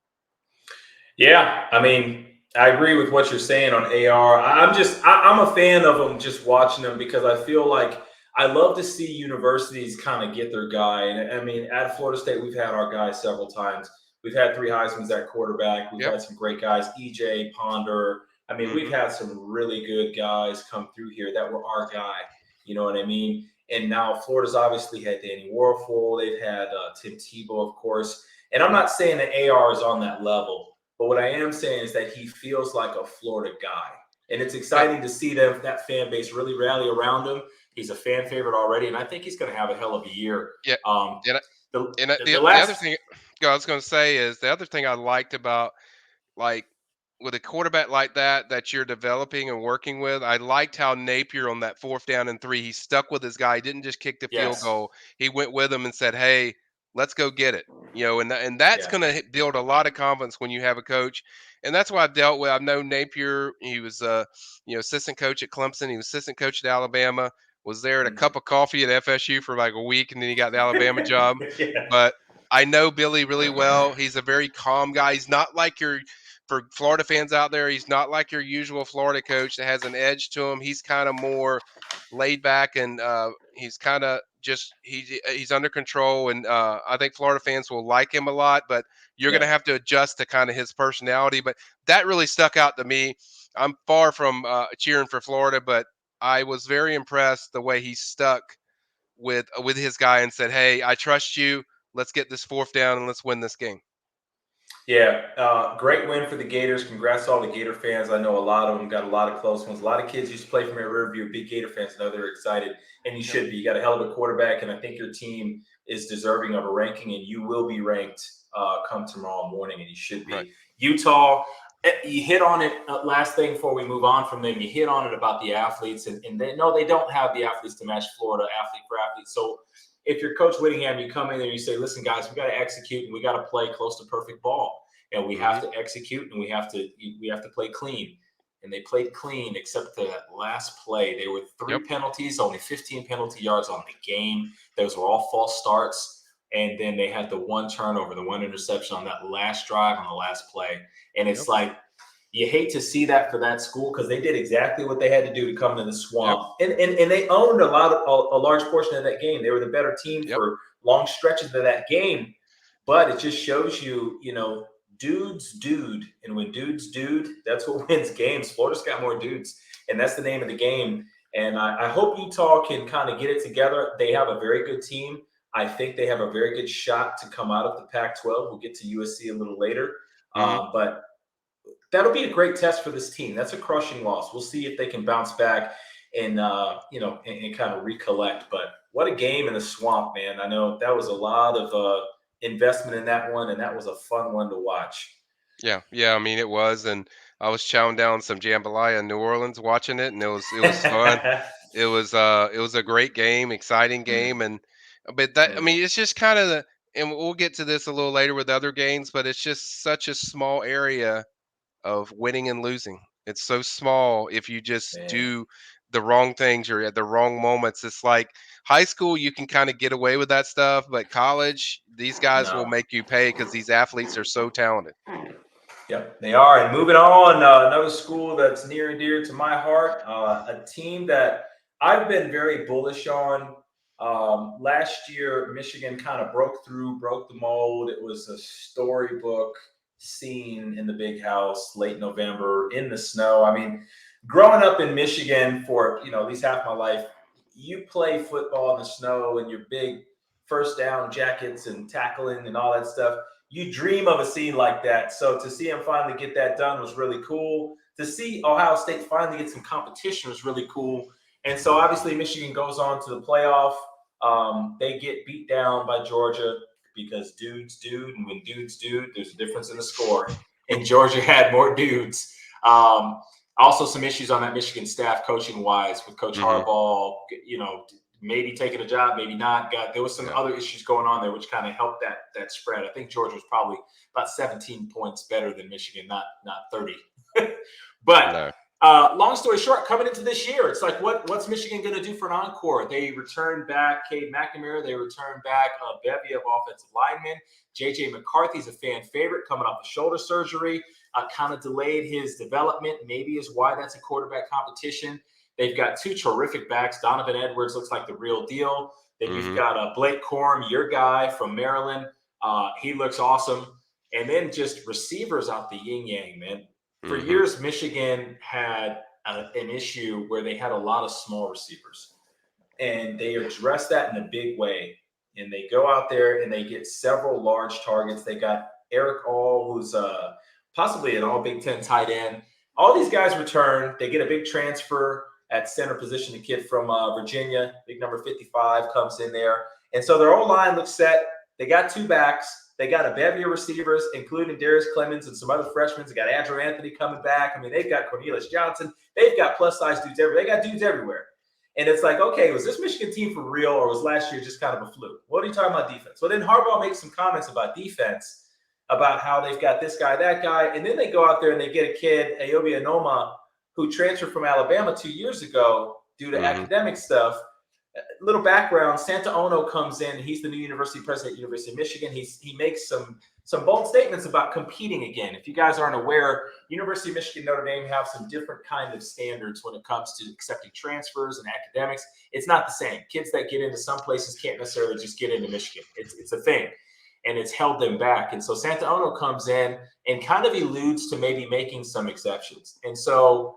Yeah, I mean, I agree with what you're saying on AR. I'm a fan of them just watching them because I feel like I love to see universities kind of get their guy. And I mean, at Florida State, we've had our guy several times. We've had three Heisman's at quarterback. We've Yep. had some great guys, EJ Ponder. I mean, we've Hmm. had some really good guys come through here that were our guy. You know what I mean? And now Florida's obviously had Danny Warfel. They've had Tim Tebow, of course. And I'm Yep. not saying that AR is on that level. But what I am saying is that he feels like a Florida guy. And it's Yep. exciting to see that fan base really rally around him. He's a fan favorite already, and I think he's going to have a hell of a year. Yeah. Um, And, the, the the the other last, thing I was going to say is the other thing I liked about, like, with a quarterback like that you're developing and working with, I liked how Napier on that 4th down and 3, he stuck with his guy. He didn't just kick the field yes, goal. He went with him and said, "Hey, let's go get it." And that's yeah, going to build a lot of confidence when you have a coach. And that's what I've dealt with. I've known Napier. He was assistant coach at Clemson. He was assistant coach at Alabama. Was there at a mhm. cup of coffee at FSU for like a week, and then he got the Alabama job. Yeah, But I know Billy really well. He's a very calm guy. He's not like your for Florida fans out there, he's not like your usual Florida coach that has an edge to him. He's kind of more laid back, and he's kind of just he's under control. And I think Florida fans will like him a lot. But you're going yeah, to have to adjust to kind of his personality. But that really stuck out to me. I'm far from cheering for Florida, but I was very impressed the way he stuck with his guy and said, "Hey, I trust you. Let's get this 4th down and let's win this game." yeah. Great win for the Gators. Congrats to all the Gator fans. I know a lot of them got a lot of close ones. A lot of kids used to play from at Riverview. Big Gator fans. I know they're excited, and you Yep. should be. You got a hell of a quarterback, and I think your team is deserving of a ranking, and you will be ranked come tomorrow morning, and you should Right. be. Utah, you hit on it. Last thing before we move on from them, you hit on it about the athletes, and they no, they don't have the athletes to match Florida athlete for athlete. So if you're Coach Whittingham, you come in there and you say, listen, guys, we got to execute and we got to play close to perfect ball. And we have Hmm. to execute and we have to play clean. And they played clean except the last play. There were three Yep. penalties, only 15 penalty yards on the game. Those were all false starts. And then they had the one turnover, the one interception on that last drive on the last play. And Yep. it's like you hate to see that for that school because they did exactly what they had to do to come to the Yep. swamp, and they owned a large portion of that game. They were the better team Yep. for long stretches of that game, but it just shows you, dudes, dude, and when dudes, dude, that's what wins games. Florida's got more dudes, and that's the name of the game. And I hope Utah can kind of get it together. They have a very good team. I think they have a very good shot to come out of the Pac-12. We'll get to USC a little later, Hmm. but that'll be a great test for this team. That's a crushing loss. We'll see if they can bounce back and and kind of recollect. But what a game in the swamp, man! I know that was a lot of investment in that one, and that was a fun one to watch. Yeah. Yeah. I mean, it was, and I was chowing down some jambalaya in New Orleans watching it, and it was fun. It was a great game, exciting game, Mm, and but that I mm, mean, it's just kind of the, and we'll get to this a little later with other games, but it's just such a small area of winning and losing. It's so small if you just man, do the wrong things or at the wrong moments. It's like high school, you can kind of get away with that stuff, but college, these guys will no. make you pay because these athletes are so talented. Yep, they are. And moving on, another school that's near and dear to my heart, a team that I've been very bullish on. Last year, Michigan kind of broke through, broke the mold. It was a storybook scene in the big house late November in the snow. I mean, growing up in Michigan for at least half my life, you play football in the snow and your big first down jackets and tackling and all that stuff. You dream of a scene like that. So to see him finally get that done was really cool. To see Ohio State finally get some competition was really cool. And so obviously Michigan goes on to the playoff. They get beat down by Georgia because dudes, dude, and when dudes, dude, there's a difference in the score. And Georgia had more dudes. Also, some issues on that Michigan staff coaching wise with Coach Hmm. Harbaugh, maybe taking a job, maybe not. There was some Yeah. other issues going on there, which kind of helped that spread. I think Georgia was probably about 17 points better than Michigan, not 30. But No. long story short, coming into this year, it's like what's Michigan going to do for an encore? They returned back Cade McNamara. They returned back a bevy of offensive linemen. J.J. McCarthy's a fan favorite coming off the shoulder surgery. Kind of delayed his development. Maybe is why that's a quarterback competition. They've got two terrific backs. Donovan Edwards looks like the real deal. Then you've Mm-hmm. got Blake Corum, your guy from Maryland. He looks awesome. And then just receivers out the yin yang, man. For Mm-hmm. years, Michigan had an issue where they had a lot of small receivers, and they address that in a big way. And they go out there and they get several large targets. They got Eric All, who's possibly an All Big Ten tight end. All these guys return. They get a big transfer at center position. The kid from Virginia, big number 55, comes in there. And so their whole line looks set. They got two backs. They got a bevy of receivers, including Darius Clemens and some other freshmen. They got Andrew Anthony coming back. I mean, they've got Cornelius Johnson. They've got plus-size dudes everywhere. They got dudes everywhere. And it's like, okay, was this Michigan team for real, or was last year just kind of a fluke? What are you talking about defense? Well, then Harbaugh makes some comments about defense, about how they've got this guy, that guy, and then they go out there and they get a kid, Ayobi Anoma, who transferred from Alabama 2 years ago due to Mm-hmm. academic stuff. Little background: Santa Ono comes in. He's the new university president at University of Michigan. He makes some bold statements about competing again. If you guys aren't aware, University of Michigan, Notre Dame have some different kind of standards when it comes to accepting transfers and academics. It's not the same. Kids that get into some places can't necessarily just get into Michigan. It's a thing, and it's held them back. And so Santa Ono comes in and kind of alludes to maybe making some exceptions. And so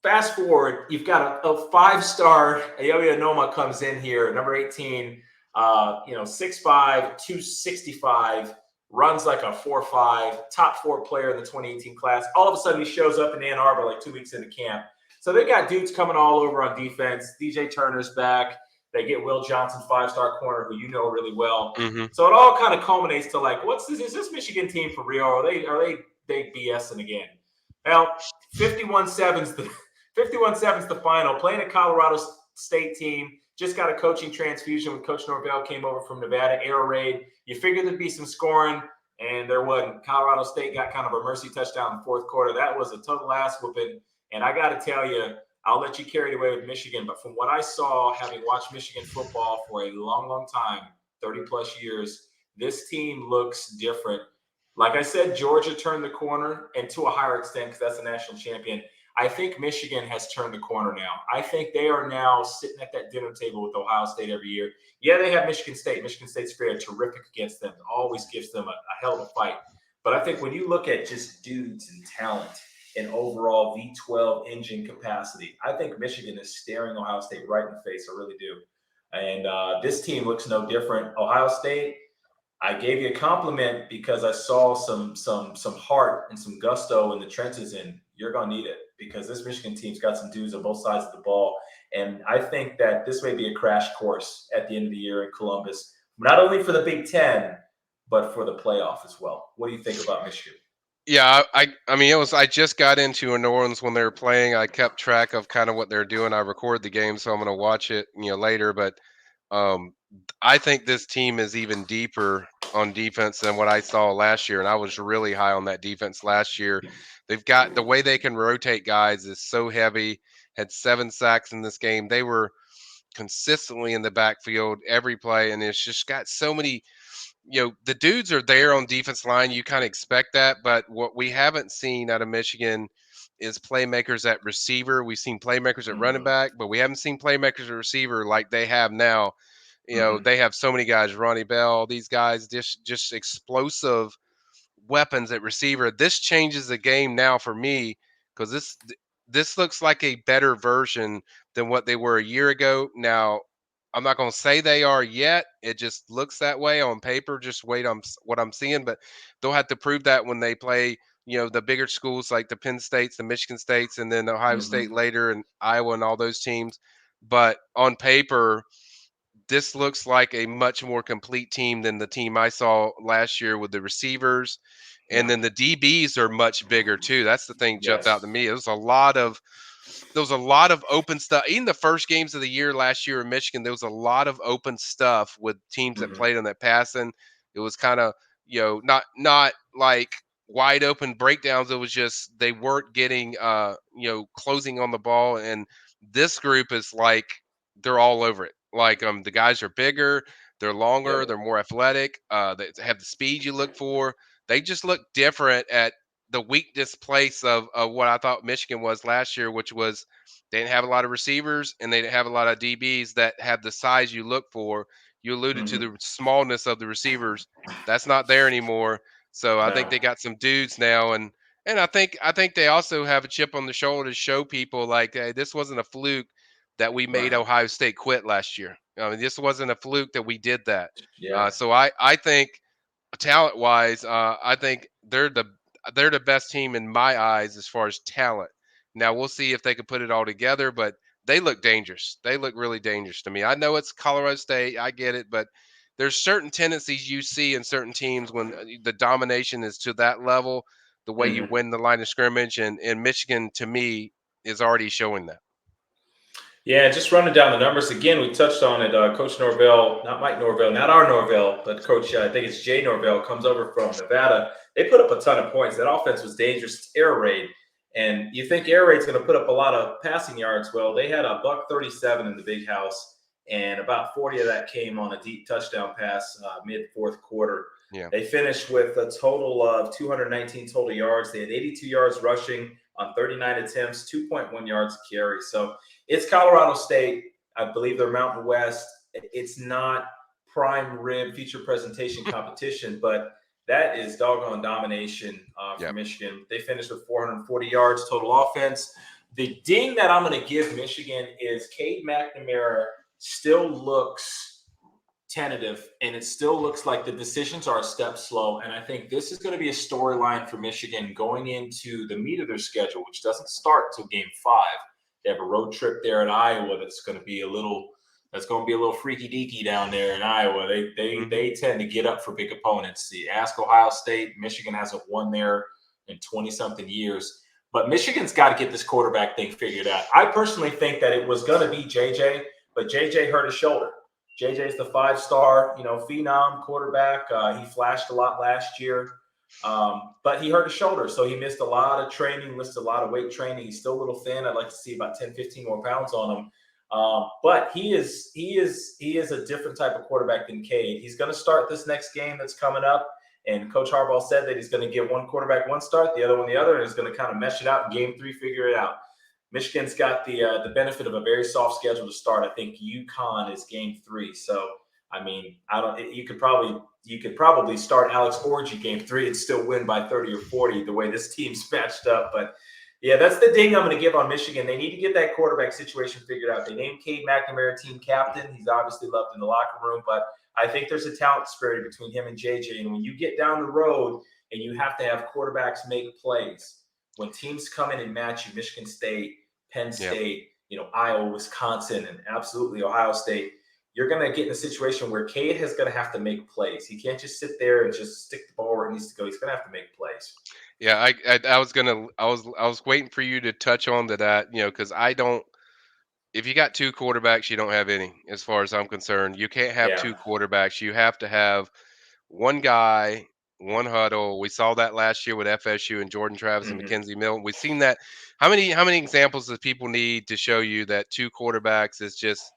fast forward, you've got a five-star Ayoya Noma comes in here, number 18, 6'5", 265, runs like a 4.5, top 4 player in the 2018 class. All of a sudden, he shows up in Ann Arbor like 2 weeks into camp. So they got dudes coming all over on defense. DJ Turner's back. They get Will Johnson, 5-star corner, who you know really well. Mm-hmm. So it all kind of culminates to like, what's this? Is this Michigan team for real? Are they BSing again? Well, 51-7's the 51-7's the final. Playing a Colorado State team. Just got a coaching transfusion when Coach Norvell came over from Nevada, air raid. You figured there'd be some scoring, and there wasn't. Colorado State got kind of a mercy touchdown in the fourth quarter. That was a total ass whooping. And I got to tell you, I'll let you carry it away with Michigan. But from what I saw, having watched Michigan football for a long, long time, 30-plus years, this team looks different. Like I said, Georgia turned the corner, and to a higher extent, because that's a national champion. I think Michigan has turned the corner now. I think they are now sitting at that dinner table with Ohio State every year. Yeah, they have Michigan State. Michigan State's fared terrific against them. Always gives them a hell of a fight. But I think when you look at just dudes and talent and overall V12 engine capacity, I think Michigan is staring Ohio State right in the face. I really do. And this team looks no different. Ohio State, I gave you a compliment because I saw some heart and some gusto in the trenches, and you're going to need it because this Michigan team's got some dudes on both sides of the ball. And I think that this may be a crash course at the end of the year in Columbus, not only for the Big Ten, but for the playoff as well. What do you think about Michigan? Yeah, I mean, I just got into New Orleans when they were playing. I kept track of kind of what they're doing. I record the game, so I'm going to watch it, later. But um, I think this team is even deeper on defense than what I saw last year, and I was really high on that defense last year. They've got the way they can rotate guys is so heavy. Had 7 sacks in this game. They were consistently in the backfield every play, and it's just got so many. The dudes are there on defense line. You kind of expect that, but what we haven't seen out of Michigan is playmakers at receiver. We've seen playmakers at running back, but we haven't seen playmakers at receiver like they have now. They have so many guys, Ronnie Bell, these guys, just explosive weapons at receiver. This changes the game now for me because this looks like a better version than what they were a year ago. Now, I'm not going to say they are yet. It just looks that way on paper. Just wait on what I'm seeing, but they'll have to prove that when they play. The bigger schools like the Penn States, the Michigan States, and then Ohio State later, and Iowa and all those teams. But on paper, this looks like a much more complete team than the team I saw last year with the receivers. And then the DBs are much bigger too. That's the thing jumped out Yes. to me. It was a lot of there was a lot of open stuff. Even the first games of the year last year in Michigan, there was a lot of open stuff with teams that Hmm. played on that passing. It was kind of, not like wide open breakdowns. It was just they weren't getting closing on the ball. And this group is like they're all over it. Like the guys are bigger, they're longer, Yep. they're more athletic, they have the speed you look for. They just look different at the weakness place of what I thought Michigan was last year, which was they didn't have a lot of receivers and they didn't have a lot of DBs that had the size you look for. You alluded to Hmm. the smallness of the receivers. That's not there anymore. So I think No. they got some dudes now, and I think they also have a chip on the shoulder to show people like, hey, this wasn't a fluke that we made Right. Ohio State quit last year. I mean, this wasn't a fluke that we did that. Yeah. So I think talent wise, I think they're the best team in my eyes as far as talent. Now we'll see if they can put it all together, but they look dangerous. They look really dangerous to me. I know it's Colorado State, I get it, but there's certain tendencies you see in certain teams when the domination is to that level, the way you Hmm. win the line of scrimmage, and Michigan to me is already showing that. Yeah, just running down the numbers again. We touched on it. Coach Norvell, not Mike Norvell, not our Norvell, but Coach, I think it's Jay Norvell, comes over from Nevada. They put up a ton of points. That offense was dangerous, air raid, and you think air raid's going to put up a lot of passing yards. Well, they had a buck 37 in the big house, and about 40 of that came on a deep touchdown pass mid fourth quarter. Yeah. They finished with a total of 219 total yards. They had 82 yards rushing on 39 attempts, 2.1 yards a carry. So it's Colorado State. I believe they're Mountain West. It's not prime rib feature presentation competition, but that is doggone domination for Yep. Michigan. They finished with 440 yards total offense. The ding that I'm going to give Michigan is Cade McNamara still looks tentative, and it still looks like the decisions are a step slow. And I think this is going to be a storyline for Michigan going into the meat of their schedule, which doesn't start till game 5. They have a road trip there in Iowa that's going to be a little freaky deaky down there in Iowa. Hmm. They tend to get up for big opponents. See, ask Ohio State. Michigan hasn't won there in 20 something years. But Michigan's got to get this quarterback thing figured out. I personally think that it was going to be JJ, but JJ hurt his shoulder. JJ's the 5-star, phenom quarterback. He flashed a lot last year, but he hurt his shoulder, so he missed a lot of training, missed a lot of weight training. He's still a little thin. I'd like to see about 10, 15 more pounds on him. But he is a different type of quarterback than Cade. He's going to start this next game that's coming up, and Coach Harbaugh said that he's going to give one quarterback one start, the other one the other, and he's going to kind of mesh it out in game 3, figure it out. Michigan's got the benefit of a very soft schedule to start. I think UConn is game 3. So I mean, I don't. You could probably start Alex Orji game 3 and still win by 30 or 40 the way this team's matched up. But yeah, that's the ding I'm going to give on Michigan. They need to get that quarterback situation figured out. They named Cade McNamara team captain. He's obviously loved in the locker room, but I think there's a talent disparity between him and JJ. And when you get down the road and you have to have quarterbacks make plays, when teams come in and match you, Michigan State, Penn Yeah. State, Iowa, Wisconsin, and absolutely Ohio State, you're going to get in a situation where Cade is going to have to make plays. He can't just sit there and just stick the ball where it needs to go. He's going to have to make plays. Yeah, I was waiting for you to touch on to that, because I don't. If you got two quarterbacks, you don't have any, as far as I'm concerned. You can't have Yeah. two quarterbacks. You have to have one guy, one huddle. We saw that last year with FSU and Jordan Travis and Hmm. Mackenzie Milton. We've seen that. How many examples does people need to show you that two quarterbacks is just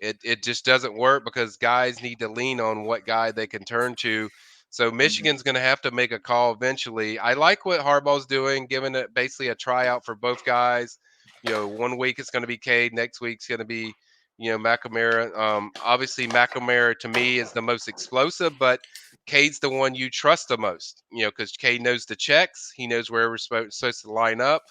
it just doesn't work because guys need to lean on what guy they can turn to. So Hmm. Michigan's going to have to make a call eventually. I like what Harbaugh's doing, giving it basically a tryout for both guys. One week it's going to be Cade, next week's going to be McNamara. Obviously McNamara to me is the most explosive, but Cade's the one you trust the most. Because Cade knows the checks, he knows where we're supposed to line up.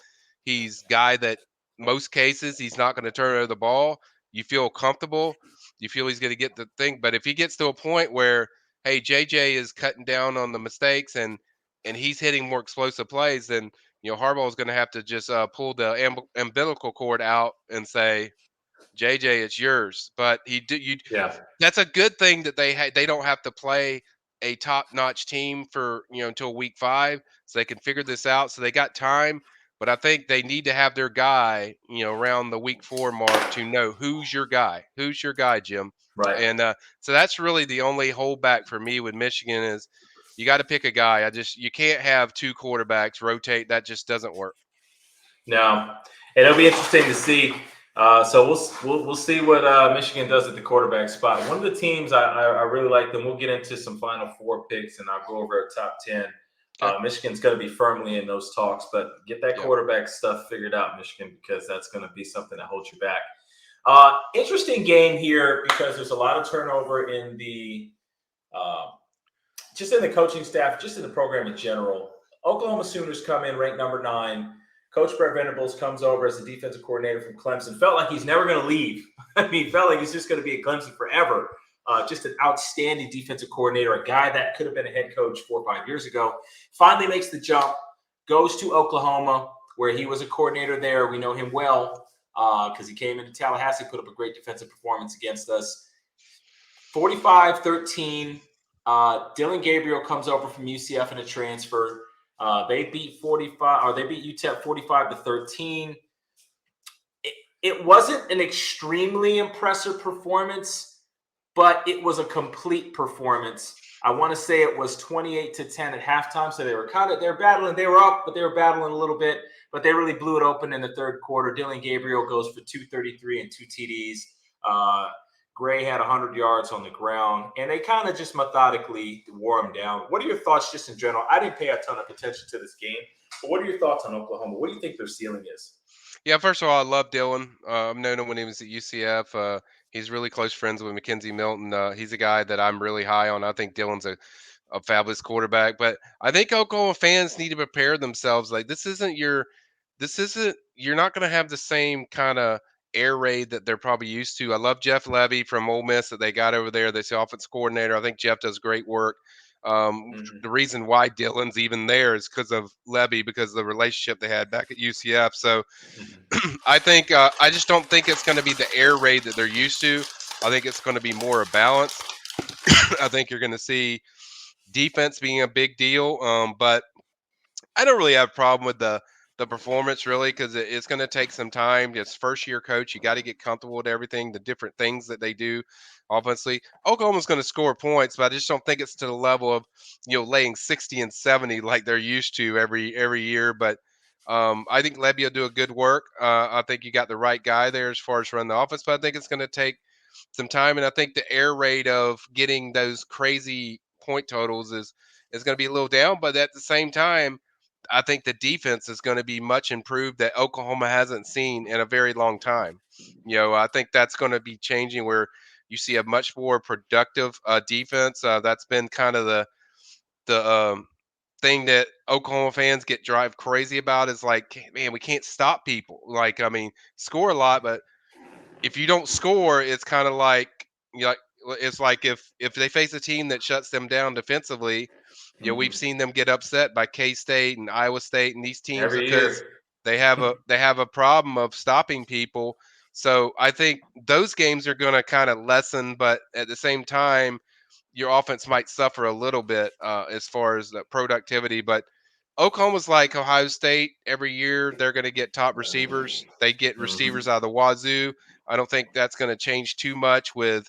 He's guy that most cases he's not going to turn over the ball. You feel comfortable. You feel he's going to get the thing. But if he gets to a point where, hey, JJ is cutting down on the mistakes and he's hitting more explosive plays, then Harbaugh is going to have to just pull the umbilical cord out and say, JJ, it's yours. But Yeah. that's a good thing that they don't have to play a top notch team for until week 5, so they can figure this out. So they got time. but I think they need to have their guy, around the week 4 mark to know who's your guy. Who's your guy, Jim? Right. And so that's really the only holdback for me with Michigan is you got to pick a guy. You can't have two quarterbacks rotate. That just doesn't work. No, and it'll be interesting to see. So we'll see what Michigan does at the quarterback spot. One of the teams I really like them. We'll get into some Final Four picks, and I'll go over our top 10. Okay. Michigan's going to be firmly in those talks, but get that Yeah. quarterback stuff figured out, Michigan, because that's going to be something that holds you back. Interesting game here because there's a lot of turnover in the just in the coaching staff, just in the program in general. Oklahoma Sooners come in ranked number 9. Coach Brett Venables comes over as the defensive coordinator from Clemson. Felt like he's never going to leave. I mean, felt like he's just going to be at Clemson forever. Just an outstanding defensive coordinator, a guy that could have been a head coach 4 or 5 years ago. Finally makes the jump, goes to Oklahoma, where he was a coordinator there. We know him well because he came into Tallahassee, put up a great defensive performance against us. 45-13. Dylan Gabriel comes over from UCF in a transfer. They beat UTEP 45-13. It wasn't an extremely impressive performance, but it was a complete performance. I want to say it was 28-10 at halftime. So they were battling. They were up, but they were battling a little bit. But they really blew it open in the third quarter. Dylan Gabriel goes for 233 and 2 TDs. Gray had 100 yards on the ground, and they kind of just methodically wore him down. What are your thoughts just in general? I didn't pay a ton of attention to this game, but what are your thoughts on Oklahoma? What do you think their ceiling is? Yeah, first of all, I love Dylan. I've known him when he was at UCF. He's really close friends with Mackenzie Milton. He's a guy that I'm really high on. I think Dylan's a fabulous quarterback. But I think Oklahoma fans need to prepare themselves. Like you're not going to have the same kind of air raid that they're probably used to. I love Jeff Levy from Ole Miss that they got over there. That's the offense coordinator. I think Jeff does great work. The reason why Dylan's even there is because of Levy, because of the relationship they had back at UCF. So I think I just don't think it's going to be the air raid that they're used to. I think it's going to be more a balance. I think you're going to see defense being a big deal, but I don't really have a problem with the performance really because it's going to take some time. It's first year coach. You got to get comfortable with everything, the different things that they do offensively. Oklahoma's going to score points, but I just don't think it's to the level of laying 60 and 70 like they're used to every year. But I think Levy will do a good work. I think you got the right guy there as far as running the offense, but I think it's going to take some time, and I think the air rate of getting those crazy point totals is going to be a little down. But at the same time, I think the defense is going to be much improved that Oklahoma hasn't seen in a very long time. I think that's going to be changing where you see a much more productive defense. That's been kind of the thing that Oklahoma fans get drive crazy about is like, man, we can't stop people. Like, I mean, score a lot, but if you don't score, it's kind of like it's like if they face a team that shuts them down defensively, we've seen them get upset by K State and Iowa State and these teams Every because year. they have a problem of stopping people. So I think those games are going to kind of lessen, but at the same time, your offense might suffer a little bit as far as the productivity. But Oklahoma's like Ohio State. Every year they're going to get top receivers. They get receivers out of the wazoo. I don't think that's going to change too much with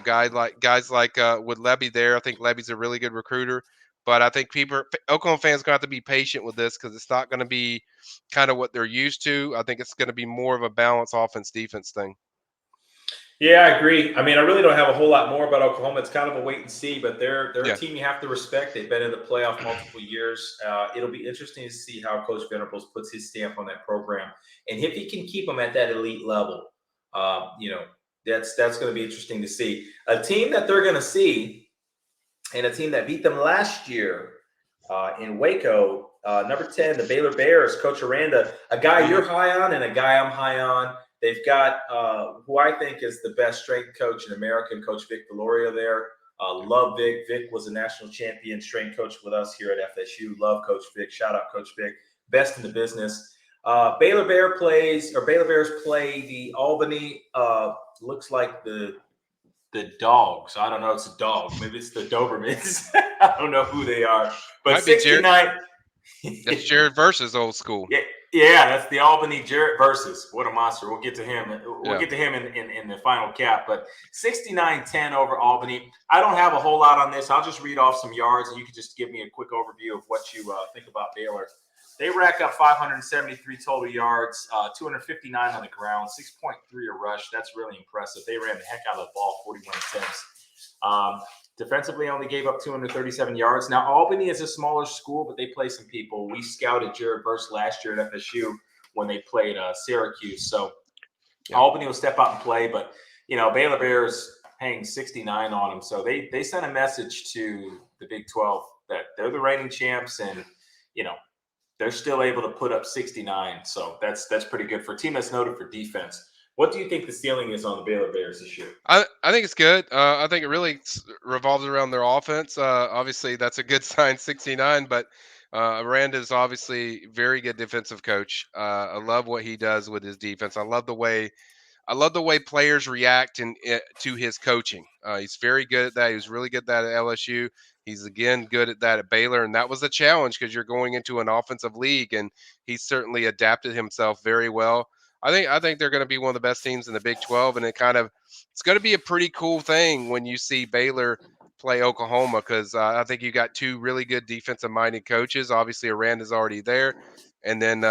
guys like with Levy there. I think Levy's a really good recruiter. But I think Oklahoma fans going to have to be patient with this because it's not going to be kind of what they're used to. I think it's going to be more of a balanced offense defense thing. Yeah, I agree. I mean, I really don't have a whole lot more about Oklahoma. It's kind of a wait and see, but they're Yeah. a team you have to respect. They've been in the playoff multiple years. It'll be interesting to see how Coach Venables puts his stamp on that program, and if he can keep them at that elite level. That's going to be interesting to see. A team that they're going to see, and a team that beat them last year in Waco, number 10, the Baylor Bears. Coach Aranda, a guy you're high on, and a guy I'm high on. They've got who I think is the best strength coach in America, Coach Vic Deloria there. Love Vic. Vic was a national champion strength coach with us here at FSU. Love Coach Vic. Shout out Coach Vic. Best in the business. Baylor Bears play the Albany. Looks like the Dogs. I don't know. It's a dog. Maybe it's the Dobermans. I don't know who they are. But Might be Jared. 69. That's Jared versus old school. Yeah, Yeah, that's the Albany Jarrett versus. What a monster. We'll get to him. We'll Yeah. get to him in the final cap. But 69-10 over Albany. I don't have a whole lot on this. I'll just read off some yards, and you can just give me a quick overview of what you think about Baylor. They rack up 573 total yards, 259 on the ground, 6.3 a rush. That's really impressive. They ran the heck out of the ball, 41 attempts. Defensively, only gave up 237 yards. Now, Albany is a smaller school, but they play some people. We scouted Jared Verse last year at FSU when they played Syracuse. So Yeah. Albany will step out and play, but Baylor Bears paying 69 on them. So they sent a message to the Big 12 that they're the reigning champs, and they're still able to put up 69. So that's pretty good for a team that's noted for defense. What do you think the ceiling is on the Baylor Bears this year? I think it's good. I think it really revolves around their offense. Obviously, that's a good sign, 69. But Aranda is obviously very good defensive coach. I love what he does with his defense. I love the way players react to his coaching. He's very good at that. He was really good at that at LSU. He's again good at that at Baylor, and that was a challenge because you're going into an offensive league, and he's certainly adapted himself very well. I think they're going to be one of the best teams in the Big 12, and it's going to be a pretty cool thing when you see Baylor play Oklahoma because I think you got two really good defensive minded coaches. Obviously, Aranda's already there, and then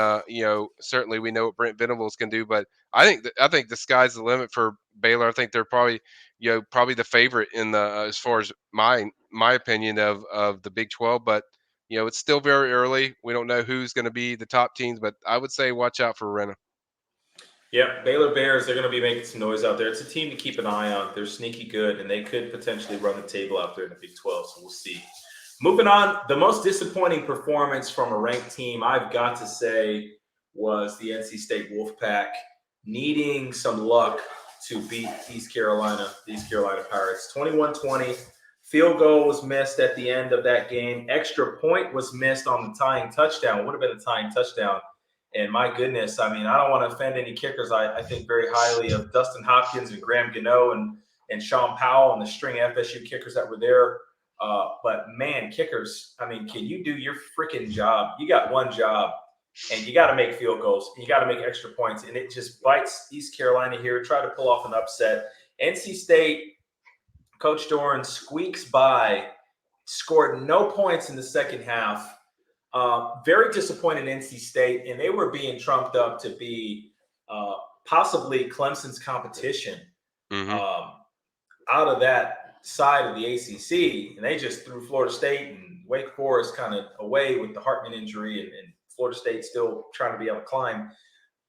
certainly we know what Brent Venables can do, but I think the sky's the limit for Baylor. I think they're probably the favorite in the as far as my opinion of the Big 12. But it's still very early. We don't know who's going to be the top teams, but I would say watch out for Renna. Yep, Baylor Bears, they're going to be making some noise out there. It's a team to keep an eye on. They're sneaky good, and they could potentially run the table out there in the Big 12, so we'll see. Moving on, the most disappointing performance from a ranked team, I've got to say, was the NC State Wolfpack needing some luck to beat East Carolina Pirates. 21-20. Field goal was missed at the end of that game. Extra point was missed on the tying touchdown. Would have been a tying touchdown. And my goodness, I mean, I don't want to offend any kickers. I think very highly of Dustin Hopkins and Graham Gano and Sean Powell and the string of FSU kickers that were there. But man, kickers, I mean, can you do your freaking job? You got one job, and you got to make field goals. And you got to make extra points. And it just bites East Carolina here. Try to pull off an upset. NC State, Coach Doran squeaks by, scored no points in the second half. Very disappointed in NC State, and they were being trumped up to be possibly Clemson's competition Hmm. out of that side of the ACC, and they just threw Florida State and Wake Forest kind of away with the Hartman injury, and Florida State still trying to be able to climb.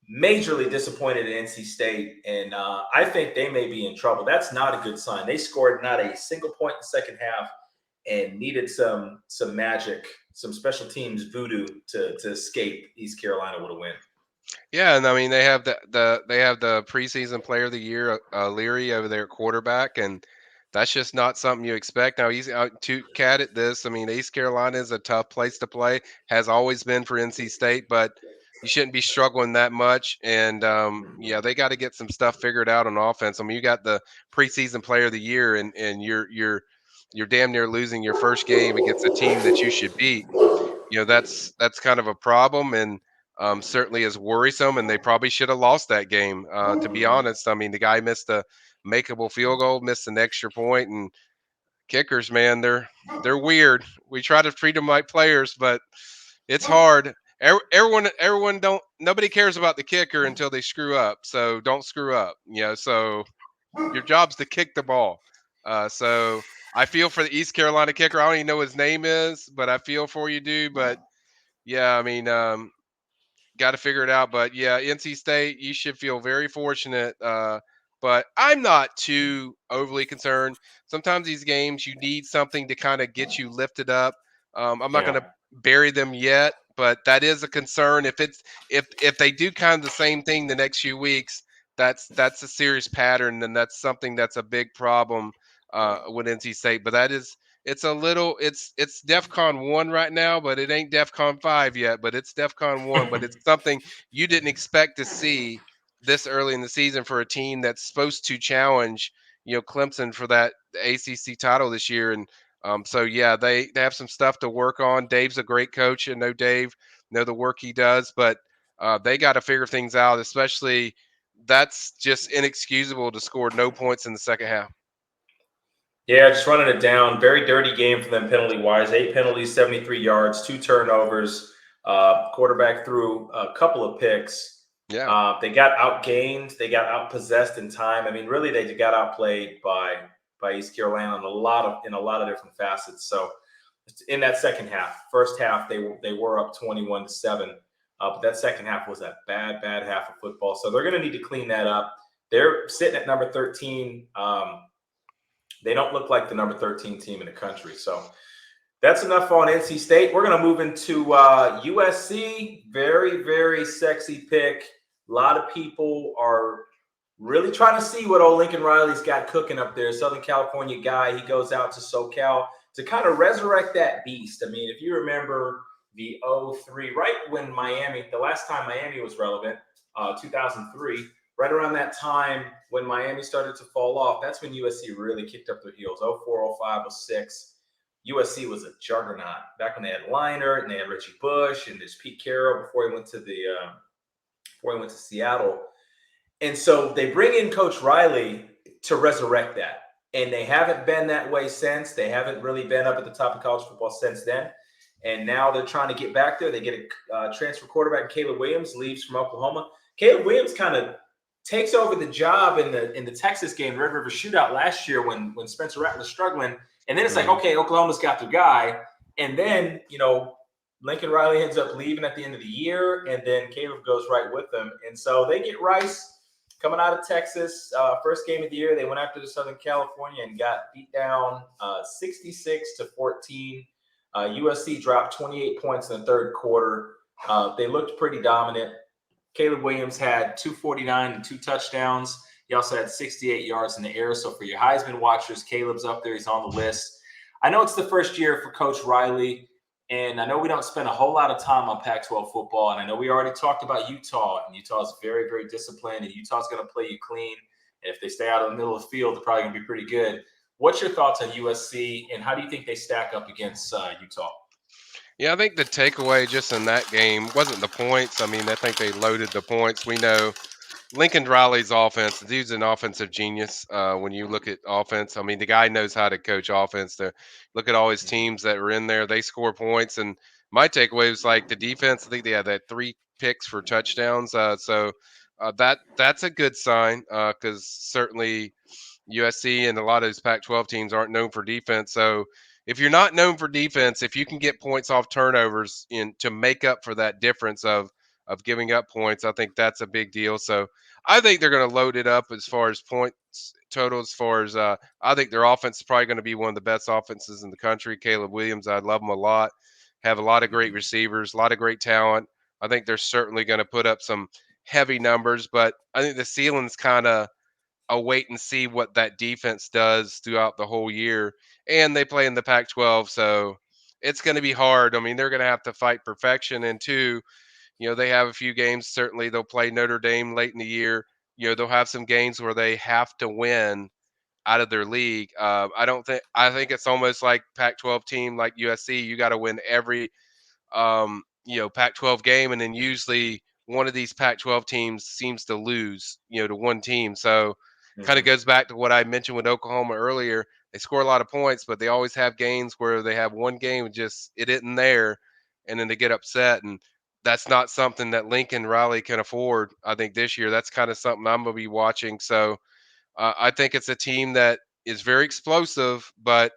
Majorly disappointed in NC State, and I think they may be in trouble. That's not a good sign. They scored not a single point in the second half and needed some magic, some special teams voodoo to escape East Carolina with a win. Yeah, and I mean they have the preseason player of the year, Leary over there at quarterback, and that's just not something you expect. Now he's to cat at this. I mean, East Carolina is a tough place to play, has always been for NC State, but you shouldn't be struggling that much. And yeah, they got to get some stuff figured out on offense. I mean, you got the preseason player of the year, and you're damn near losing your first game against a team that you should beat. That's kind of a problem, and certainly is worrisome. And they probably should have lost that game. To be honest, I mean the guy missed a makeable field goal, missed an extra point, and kickers, man, they're weird. We try to treat them like players, but it's hard. Everyone don't. Nobody cares about the kicker until they screw up. So don't screw up. So your job's to kick the ball. So I feel for the East Carolina kicker. I don't even know what his name is, but I feel for you, dude. But yeah, I mean, got to figure it out. But yeah, NC State, you should feel very fortunate. But I'm not too overly concerned. Sometimes these games, you need something to kind of get you lifted up. I'm not going Yeah. to bury them yet, but that is a concern. If they do kind of the same thing the next few weeks, that's a serious pattern, and that's something that's a big problem with NC State. But it's DEFCON 1 right now, but it ain't DEFCON 5 yet. But it's DEFCON 1. But it's something you didn't expect to see this early in the season for a team that's supposed to challenge, Clemson for that ACC title this year. And so yeah, they have some stuff to work on. Dave's a great coach, and know Dave, know the work he does. But They got to figure things out, especially that's just inexcusable to score no points in the second half. Yeah, just running it down. Very dirty game for them penalty wise. 8 penalties, 73 yards, 2 turnovers. Quarterback threw a couple of picks. Yeah. They got outgained. They got outpossessed in time. I mean, really, they got outplayed by East Carolina in a lot of different facets. So in that second half, first half they were up 21-7, but that second half was a bad half of football. So they're going to need to clean that up. They're sitting at number 13. They don't look like the number 13 team in the country. So that's enough on NC State. We're going to move into USC. Very, very sexy pick. A lot of people are really trying to see what old Lincoln Riley's got cooking up there. Southern California guy. He goes out to SoCal to kind of resurrect that beast. I mean, if you remember the 03, right when the last time Miami was relevant, 2003, right around that time when Miami started to fall off, that's when USC really kicked up their heels. 04, 05, 06. USC was a juggernaut back when they had Leinart and they had Richie Bush and there's Pete Carroll before he went to Seattle. And so they bring in Coach Riley to resurrect that. And they haven't been that way since. They haven't really been up at the top of college football since then. And now they're trying to get back there. They get a transfer quarterback, Caleb Williams, leaves from Oklahoma. Caleb Williams kind of takes over the job in the Texas game, Red River Shootout last year when Spencer Rattler was struggling. And then it's like, okay, Oklahoma's got their guy. And then, Lincoln Riley ends up leaving at the end of the year, and then Caleb goes right with them. And so they get Rice coming out of Texas. First game of the year, they went after the Southern California and got beat down 66-14. USC dropped 28 points in the third quarter. They looked pretty dominant. Caleb Williams had 249 and 2 touchdowns. He also had 68 yards in the air. So for your Heisman watchers, Caleb's up there. He's on the list. I know it's the first year for Coach Riley, and I know we don't spend a whole lot of time on Pac-12 football, and I know we already talked about Utah, and Utah is very, very disciplined, and Utah's going to play you clean. And if they stay out of the middle of the field, they're probably going to be pretty good. What's your thoughts on USC, and how do you think they stack up against Utah? Yeah, I think the takeaway just in that game wasn't the points. I mean, I think they loaded the points. We know Lincoln Riley's offense, the dude's an offensive genius. When you look at offense, I mean, the guy knows how to coach offense. To look at all his teams that were in there, they score points. And my takeaway was like the defense. I think they had that 3 picks for touchdowns. That's a good sign because certainly USC and a lot of those Pac-12 teams aren't known for defense. So if you're not known for defense, if you can get points off turnovers in to make up for that difference of giving up points, I think that's a big deal. So I think they're going to load it up as far as points total. As far as I think their offense is probably going to be one of the best offenses in the country. Caleb Williams, I love him a lot. Have a lot of great receivers, a lot of great talent. I think they're certainly going to put up some heavy numbers, but I think the ceiling's kind of a wait and see what that defense does throughout the whole year. And they play in the Pac-12, so it's going to be hard. I mean, they're going to have to fight perfection. And two, they have a few games. Certainly, they'll play Notre Dame late in the year. They'll have some games where they have to win out of their league. I think it's almost like Pac-12 team like USC. You got to win every Pac-12 game, and then usually one of these Pac-12 teams seems to lose, to one team. So kind of goes back to what I mentioned with Oklahoma earlier. They score a lot of points, but they always have games where they have one game just it isn't there, and then they get upset. And that's not something that Lincoln Riley can afford. I think this year that's kind of something I'm going to be watching. So I think it's a team that is very explosive, but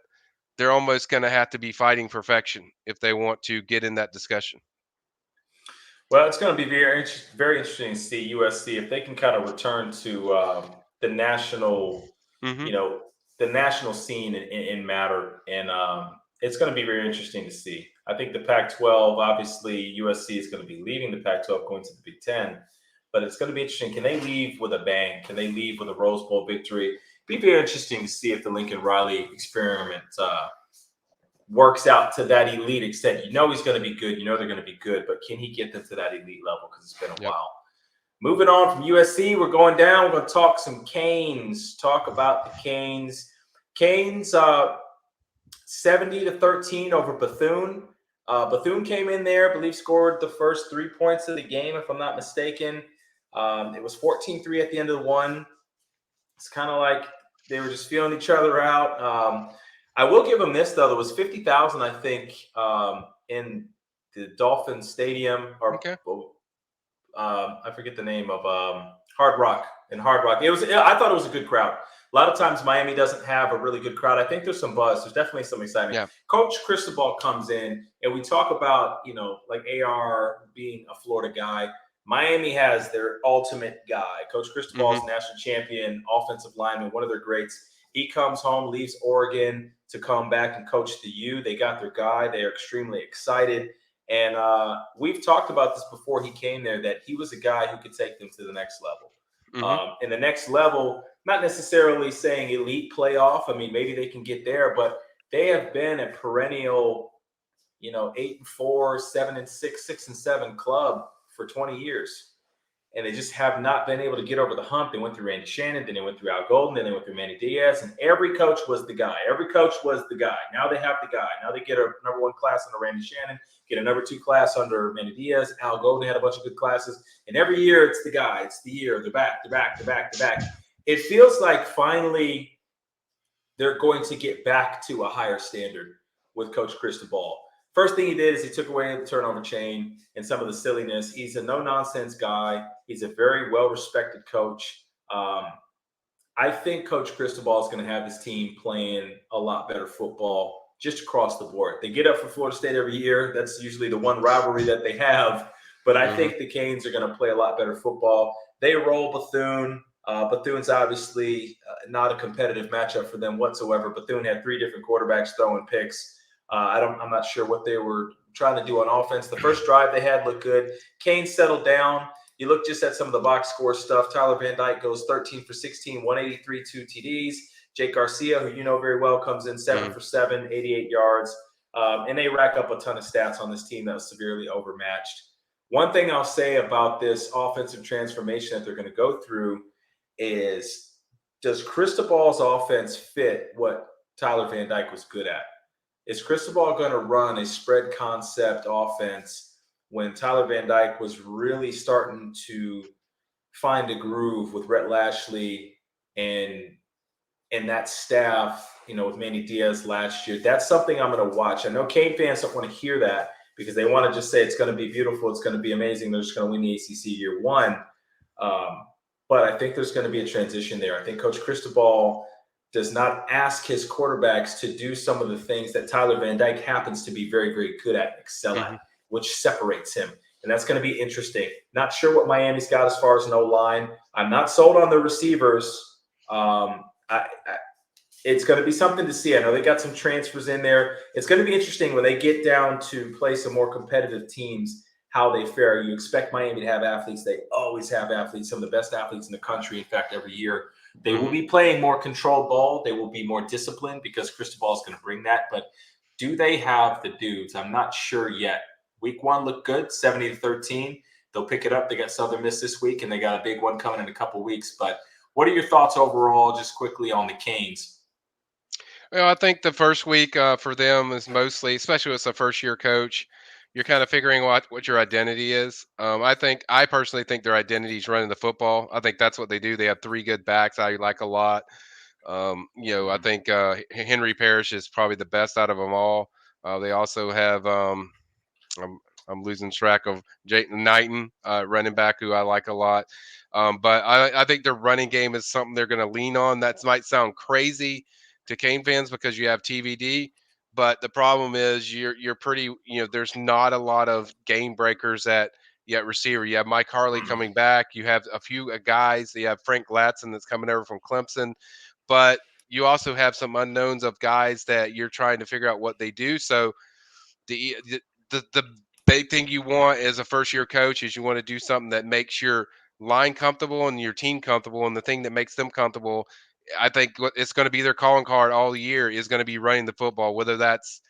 they're almost going to have to be fighting perfection if they want to get in that discussion. Well, it's going to be very interesting to see USC if they can kind of return to the national, Mm-hmm. the national scene in matter, and it's going to be very interesting to see. I think the Pac-12, obviously, USC is going to be leaving the Pac-12, going to the Big Ten, but it's going to be interesting. Can they leave with a bang? Can they leave with a Rose Bowl victory? It'd be very interesting to see if the Lincoln Riley experiment works out to that elite extent. He's going to be good. They're going to be good, but can he get them to that elite level? Because it's been a while. Moving on from USC, we're going down. We're going to talk some Canes. Talk about the Canes. Canes 70-13 over Bethune. Bethune came in there, I believe scored the first 3 points of the game, if I'm not mistaken. It was 14-3 at the end of the one. It's kind of like they were just feeling each other out. I will give them this though. There was 50,000, I think, in the Dolphin Stadium, or Okay. I forget the name of Hard Rock. In Hard Rock, it was. I thought it was a good crowd. A lot of times Miami doesn't have a really good crowd. I think there's some buzz. There's definitely some excitement. Yeah. Coach Cristobal comes in, and we talk about like AR being a Florida guy. Miami has their ultimate guy. Coach Cristobal Hmm. is national champion, offensive lineman, one of their greats. He comes home, leaves Oregon to come back and coach the U. They got their guy. They are extremely excited. And we've talked about this before he came there, that he was a guy who could take them to the next level. Hmm. And the next level, not necessarily saying elite playoff. I mean, maybe they can get there, but they have been a perennial, 8-4, 7-6, 6-7 club for 20 years. And they just have not been able to get over the hump. They went through Randy Shannon, then they went through Al Golden, then they went through Manny Diaz, and every coach was the guy. Every coach was the guy. Now they have the guy. Now they get a number one class under Randy Shannon, get a number two class under Manny Diaz. Al Golden had a bunch of good classes. And every year it's the guy. It's the year. They're back, they're back, they're back, they're back. It feels like finally they're going to get back to a higher standard with Coach Cristobal. First thing he did is he took away the turnover chain and some of the silliness. He's a no-nonsense guy. He's a very well-respected coach. I think Coach Cristobal is going to have his team playing a lot better football just across the board. They get up for Florida State every year. That's usually the one rivalry that they have. But I Hmm. think the Canes are going to play a lot better football. They roll Bethune. Bethune's obviously not a competitive matchup for them whatsoever. Bethune had three different quarterbacks throwing picks. I'm not sure what they were trying to do on offense. The first drive they had looked good. Canes settled down. You look just at some of the box score stuff. Tyler Van Dyke goes 13 for 16, 183, 2 TDs. Jake Garcia, who you know very well, comes in 7 Hmm. for 7, 88 yards. And they rack up a ton of stats on this team that was severely overmatched. One thing I'll say about this offensive transformation that they're going to go through is, does Cristobal's offense fit what Tyler Van Dyke was good at? Is Cristobal going to run a spread concept offense when Tyler Van Dyke was really starting to find a groove with Rhett Lashley and that staff, with Manny Diaz last year? That's something I'm going to watch. I know Cane fans don't want to hear that because they want to just say it's going to be beautiful, it's going to be amazing, they're just going to win the ACC year one. Um, but I think there's going to be a transition there. I think Coach Cristobal does not ask his quarterbacks to do some of the things that Tyler Van Dyke happens to be very, very good at and excel at, Hmm. which separates him. And that's going to be interesting. Not sure what Miami's got as far as an O-line. I'm not sold on the receivers. It's going to be something to see. I know they got some transfers in there. It's going to be interesting when they get down to play some more competitive teams, how they fare. You expect Miami to have athletes. They always have athletes, some of the best athletes in the country. In fact, every year they will Hmm. be playing more controlled ball. They will be more disciplined because Cristobal is going to bring that. But do they have the dudes? I'm not sure yet. Week one looked good, 70-13. They'll pick it up. They got Southern Miss this week, and they got a big one coming in a couple weeks. But what are your thoughts overall, just quickly, on the Canes? Well, I think the first week for them is mostly, especially as a first year coach, you're kind of figuring out what your identity is. I personally think their identity is running the football. I think that's what they do. They have three good backs I like a lot. I Mhm. think Henry Parrish is probably the best out of them all. They also have I'm I'm losing track of Jayton Knighton, running back, who I like a lot. But I think their running game is something they're going to lean on. That might sound crazy to Kane fans because you have TVD, but the problem is you're pretty. There's not a lot of game breakers at yet receiver. You have Mike Harley coming back. You have a few guys. You have Frank Latson that's coming over from Clemson, but you also have some unknowns of guys that you're trying to figure out what they do. So the big thing you want as a first year coach is you want to do something that makes your line comfortable and your team comfortable, and the thing that makes them comfortable, I think what it's going to be their calling card all year is going to be running the football. Whether that's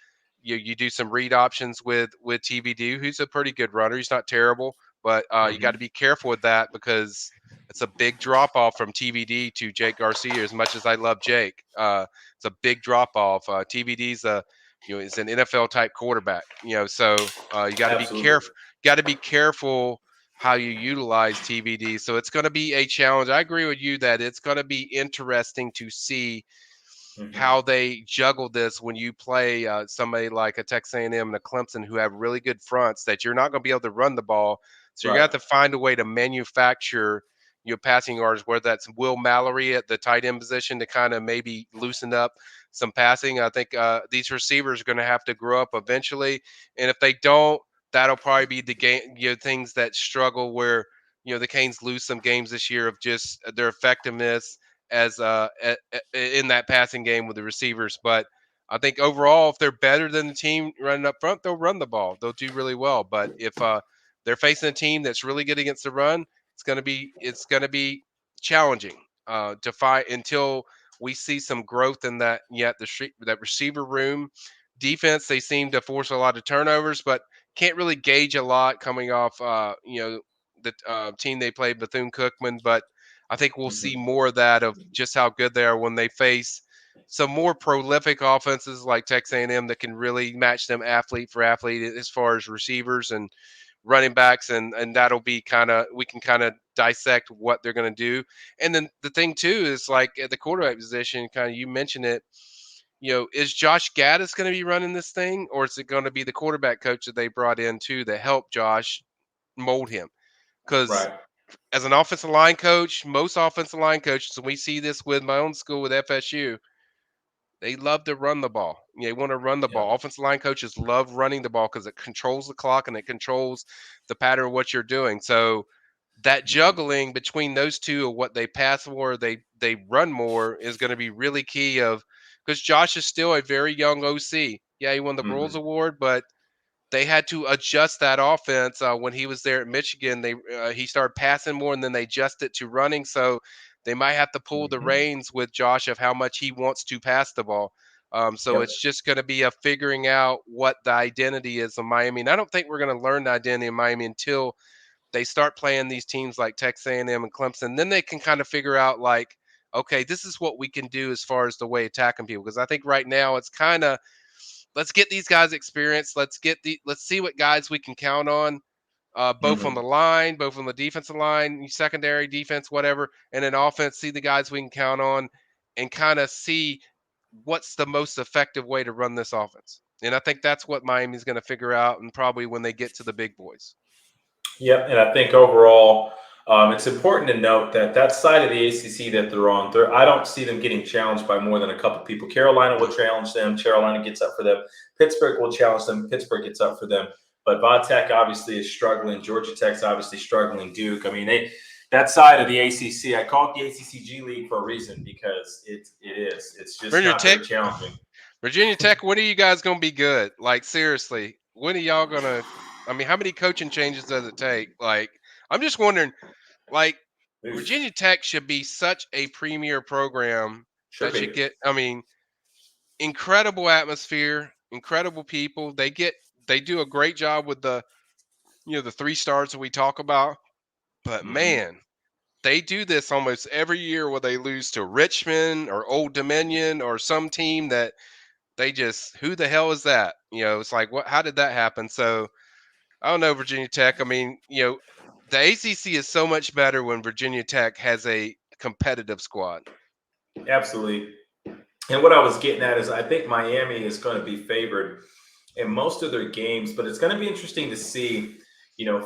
you do some read options with TVD, who's a pretty good runner. He's not terrible, but you got to Mhm. be careful with that because it's a big drop off from TVD to Jake Garcia. As much as I love Jake, it's a big drop off. TVD's a is an NFL type quarterback. So you got to be Absolutely. careful. Got to be careful how you utilize TVD. So it's going to be a challenge. I agree with you that it's going to be interesting to see Hmm. how they juggle this when you play somebody like a Texas A&M and a Clemson who have really good fronts that you're not going to be able to run the ball. So you're going Right. to have to find a way to manufacture your passing yards, whether that's Will Mallory at the tight end position to kind of maybe loosen up some passing. I think these receivers are going to have to grow up eventually, and if they don't, that'll probably be the game. Things that struggle where the Canes lose some games this year of just their effectiveness as in that passing game with the receivers. But I think overall, if they're better than the team running up front, they'll run the ball. They'll do really well. But if they're facing a team that's really good against the run, it's gonna be challenging to fight until we see some growth in that. Yet that receiver room defense, they seem to force a lot of turnovers, but can't really gauge a lot coming off the team they played Bethune Cookman. But I think we'll see Hmm. more of that of just how good they are when they face some more prolific offenses like Texas A&M that can really match them athlete for athlete as far as receivers and running backs, and that'll be we can kind of dissect what they're going to do. And then the thing too is like at the quarterback position, kind of you mentioned it. Is Josh Gaddis going to be running this thing, or is it going to be the quarterback coach that they brought in too to help Josh mold him? Because Right. as an offensive line coach, most offensive line coaches, and we see this with my own school with FSU, they love to run the ball. They want to run the Yeah. ball. Offensive line coaches love running the ball because it controls the clock and it controls the pattern of what you're doing. So that Hmm. juggling between those two of what they pass more, they run more is going to be really key of because Josh is still a very young OC. Yeah, he won the Broyles Hmm. Award, but they had to adjust that offense when he was there at Michigan. He started passing more, and then they adjusted to running. So they might have to pull the Hmm. reins with Josh of how much he wants to pass the ball. So Yep. it's just going to be a figuring out what the identity is of Miami. And I don't think we're going to learn the identity of Miami until they start playing these teams like Texas A&M and Clemson. Then they can kind of figure out like, okay, this is what we can do as far as the way attacking people. Because I think right now it's kind of let's get these guys experience. Let's see what guys we can count on, both on the Hmm. line, both on the defensive line, secondary defense, whatever, and then offense. See the guys we can count on, and kind of see what's the most effective way to run this offense. And I think that's what Miami's going to figure out, and probably when they get to the big boys. Yep, and I think overall, it's important to note that that side of the ACC that they're on, I don't see them getting challenged by more than a couple people. Carolina will No, challenge them. Carolina gets up for them. Pittsburgh will challenge them. Pittsburgh gets up for them. But Tech obviously is struggling. Georgia Tech's obviously struggling. Duke. I mean, that side of the ACC. I call it the ACCG League for a reason because it is. It's just Virginia not Tech, very challenging. Virginia Tech. When are you guys going to be good? Like seriously, when are y'all going to? I mean, how many coaching changes does it take? Like, I'm just wondering. Like Oof. Virginia Tech should be such a premier program Should that should be. get. I mean, incredible atmosphere, incredible people. They do a great job with the 3 stars that we talk about. But Hmm. man, they do this almost every year where they lose to Richmond or Old Dominion or some team that they just who the hell is that? It's like what? How did that happen? So I don't know Virginia Tech. I mean, the ACC is so much better when Virginia Tech has a competitive squad. Absolutely. And what I was getting at is I think Miami is going to be favored in most of their games, but it's going to be interesting to see.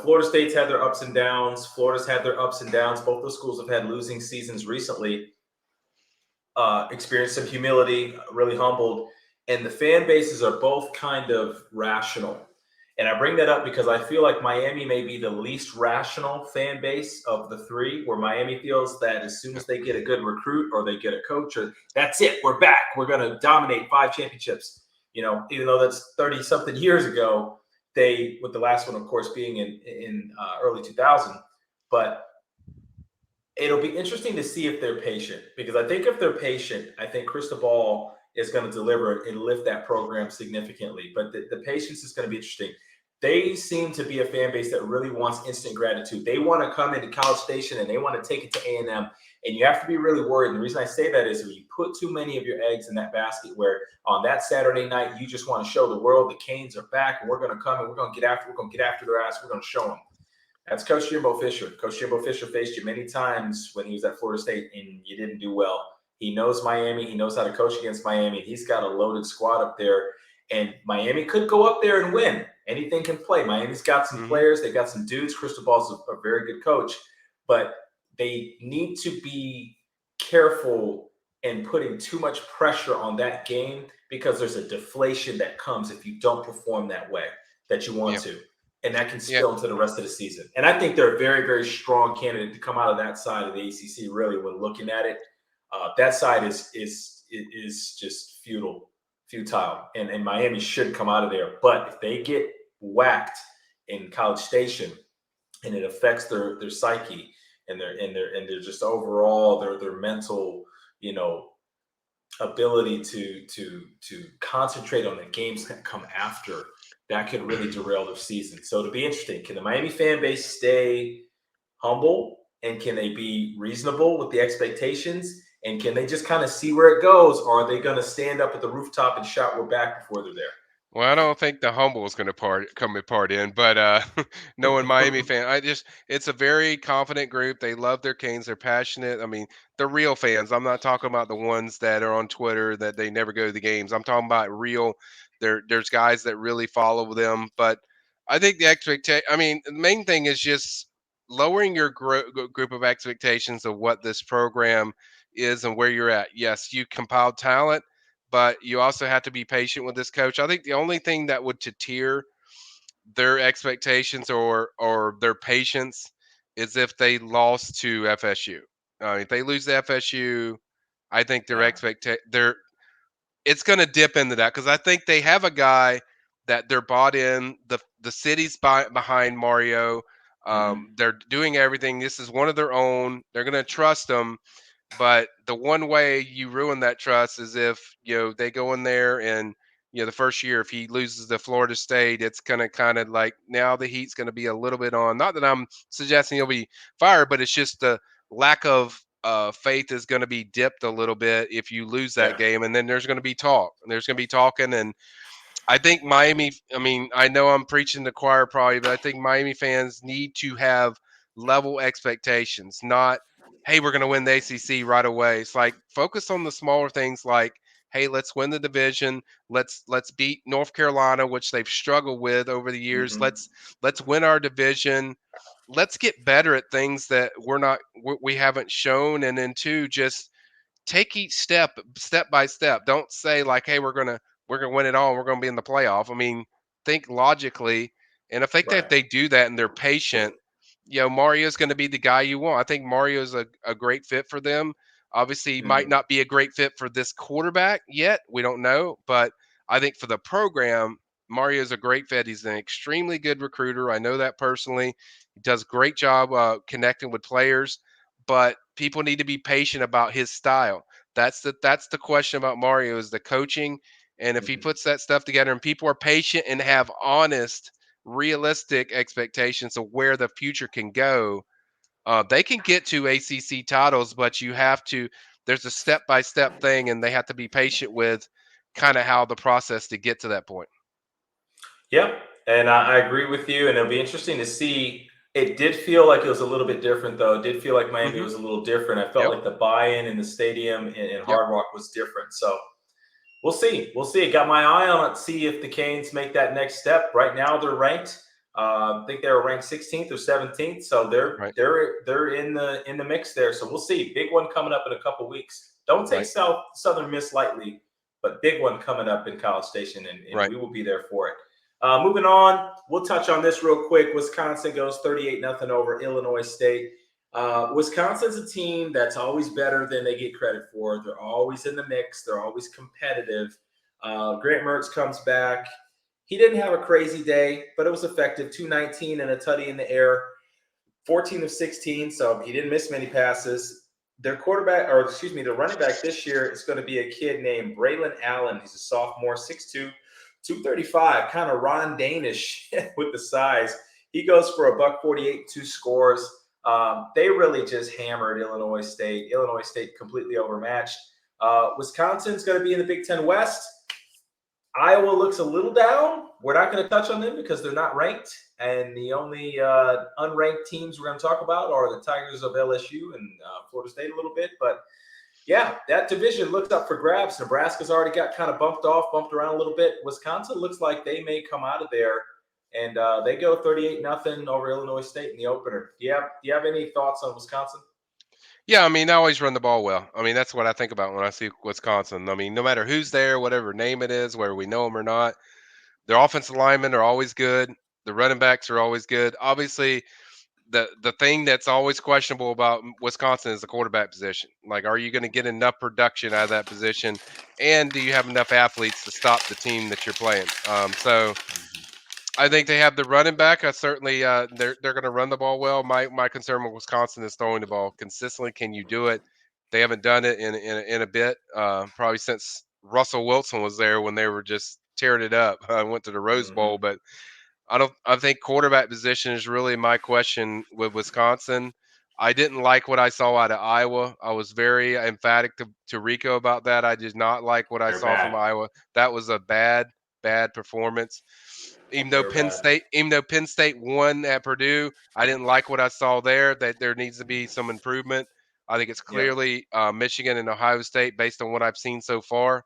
Florida State's had their ups and downs. Florida's had their ups and downs. Both those schools have had losing seasons recently. Experienced some humility, really humbled, and the fan bases are both kind of rational. And I bring that up because I feel like Miami may be the least rational fan base of the three, where Miami feels that as soon Yeah. as they get a good recruit or they get a coach, or that's it, we're back, we're going to dominate 5 championships. Even though that's 30 something years ago, they, with the last one, of course, being in early 2000, but it'll be interesting to see if they're patient, because I think if they're patient, I think Cristobal is going to deliver and lift that program significantly. But the patience is going to be interesting. they seem to be a fan base that really wants instant gratitude. They want to come into College Station and they want to take it to A&M, and you have to be really worried. And the reason I say that is when you put too many of your eggs in that basket, where on that Saturday night you just want to show the world the Canes are back and we're going to come and we're going to get after their ass. We're going to show them. That's Coach Jimbo Fisher. Coach Jimbo Fisher faced you many times when he was at Florida State and you didn't do well. He knows Miami. He knows how to coach against Miami. He's got a loaded squad up there, and Miami could go up there and win. Anything can play. Miami's got some Hmm. players. They've got some dudes. Cristobal's a very good coach, but they need to be careful in putting too much pressure on that game because there's a deflation that comes if you don't perform that way that you want Yeah. to. And that can Yeah. spill into the rest of the season. And I think they're a very, very strong candidate to come out of that side of the ACC. Really, when looking at it, that side is just futile, and Miami should come out of there. But if they get whacked in College Station, and it affects their psyche and their just overall their mental, you know, ability to concentrate on the games that come after, that could really derail their season. So it'll be interesting. Can the Miami fan base stay humble, and can they be reasonable with the expectations? And can they just kind of see where it goes? Or are they going to stand up at the rooftop and shout, "We're back," before they're Well, I don't think the humble is going to part in, but knowing there? Miami fan, it's a very confident group. They love their Canes. They're passionate. I mean, the real fans. I'm not talking about the ones that are on Twitter that they never go to the games. I'm talking about real. There's guys that really follow them, but I think the expectation. I mean, the main thing is just lowering your group of expectations of what this program is and where you're at. Yes, you compiled talent, but you also have to be patient with this coach. I think the only thing that would deter their expectations or their patience is if they lost to FSU. If they lose to FSU, I think their Yeah. their it's going to dip into that because I think they have a guy that they're bought in. The city's behind Mario. Hmm. They're doing everything. This is one of their own. They're going to trust them, but the one way you ruin that trust is if they go in there and the first year if he loses to Florida State, it's gonna kind of like now the heat's gonna be a little bit on. Not that I'm suggesting he'll be fired, but it's just the lack of faith is going to be dipped a little bit if you lose that Yeah. game, and then there's going to be talk. There's going to be talking, and I think Miami. I mean, I know I'm preaching to the choir probably, but I think Miami fans need to have level expectations. Not, hey, we're going to win the ACC right away. It's like focus on the smaller things, like, hey, let's win the division. Let's beat North Carolina, which they've struggled with over the years. Hmm. Let's win our division. Let's get better at things that we haven't shown, and then two, just take each step by step. Don't say like, "Hey, we're gonna win it all. And we're gonna be in the playoff." I mean, think logically, and I think that Right. if they do that and they're patient, Mario's going to be the guy you want. I think Mario's a great fit for them. Obviously, he might Hmm. not be a great fit for this quarterback yet. We don't know, but I think for the program, Mario's a great fit. He's an extremely good recruiter. I know that personally. He does a great job connecting with players, but people need to be patient about his style. That's the question about Mario is the coaching, and if he Hmm. puts that stuff together and people are patient and have honest, realistic expectations of where the future can go, they can get to ACC titles, but you have to. There's a step by step thing, and they have to be patient with kind of how the process to get to that point. Yep. And I agree with you. And it'll be interesting to see. It did feel like it was a little bit different, though. It did feel like Miami Hmm. was a little different. I felt Yep. like the buy-in in the stadium in Yep. Hard Rock was different. So we'll see. We'll see. Got my eye on it. See if the Canes make that next step. Right now, they're ranked. I think they were ranked 16th or 17th. So Right. they're in the mix there. So we'll see. Big one coming up in a couple weeks. Don't take Right. Southern Miss lightly, but big one coming up in College Station, and Right. we will be there for it. Moving on, we'll touch on this real quick. Wisconsin goes 38-0 over Illinois State. Wisconsin's a team that's always better than they get credit for. They're always in the mix. They're always competitive. Grant Mertz comes back. He didn't have a crazy day, but it was effective. 219 and a tutty in the air, 14 of 16. So he didn't miss many passes. Their quarterback, or excuse me, the running back this year is going to be a kid named Braylon Allen. He's a sophomore, 6'2", 235, kind of Ron Danish with the size. He goes for a buck 48, 2 scores. They really just hammered Illinois State. Illinois State completely overmatched. Wisconsin's going to be in the Big Ten West. Iowa looks a little down. We're not going to touch on them because they're not ranked. And the only unranked teams we're going to talk about are the Tigers of LSU and Florida State a little bit. But yeah, that division looks up for grabs. Nebraska's already got kind of bumped around a little bit. Wisconsin looks like they may come out of there, and they go 38-0 over Illinois State in the opener. Do you have any thoughts on Wisconsin? Yeah, I mean, they always run the ball well. I mean, that's what I think about when I see Wisconsin. I mean, no matter who's there, whatever name it is, whether we know them or not, their offensive linemen are always good. The running backs are always good. Obviously, the thing that's always questionable about Wisconsin is the quarterback position. Like, are you going to get enough production out of that position, and do you have enough athletes to stop the team that you're playing? So I think they have the running back. I certainly they're going to run the ball well. My concern with Wisconsin is throwing the ball consistently. Can you do it? They haven't done it in a bit, probably since Russell Wilson was there when they were just tearing it up. I went to the Rose Bowl, Mm-hmm. but I don't. I think quarterback position is really my question with Wisconsin. I didn't like what I saw out of Iowa. I was very emphatic to Rico about that. I did not like what I They're saw bad. from Iowa. That was a bad performance. They're bad. Even though Penn State won at Purdue, I didn't like what I saw there. That there needs to be some improvement. I think it's Yep. clearly Michigan and Ohio State based on what I've seen so far.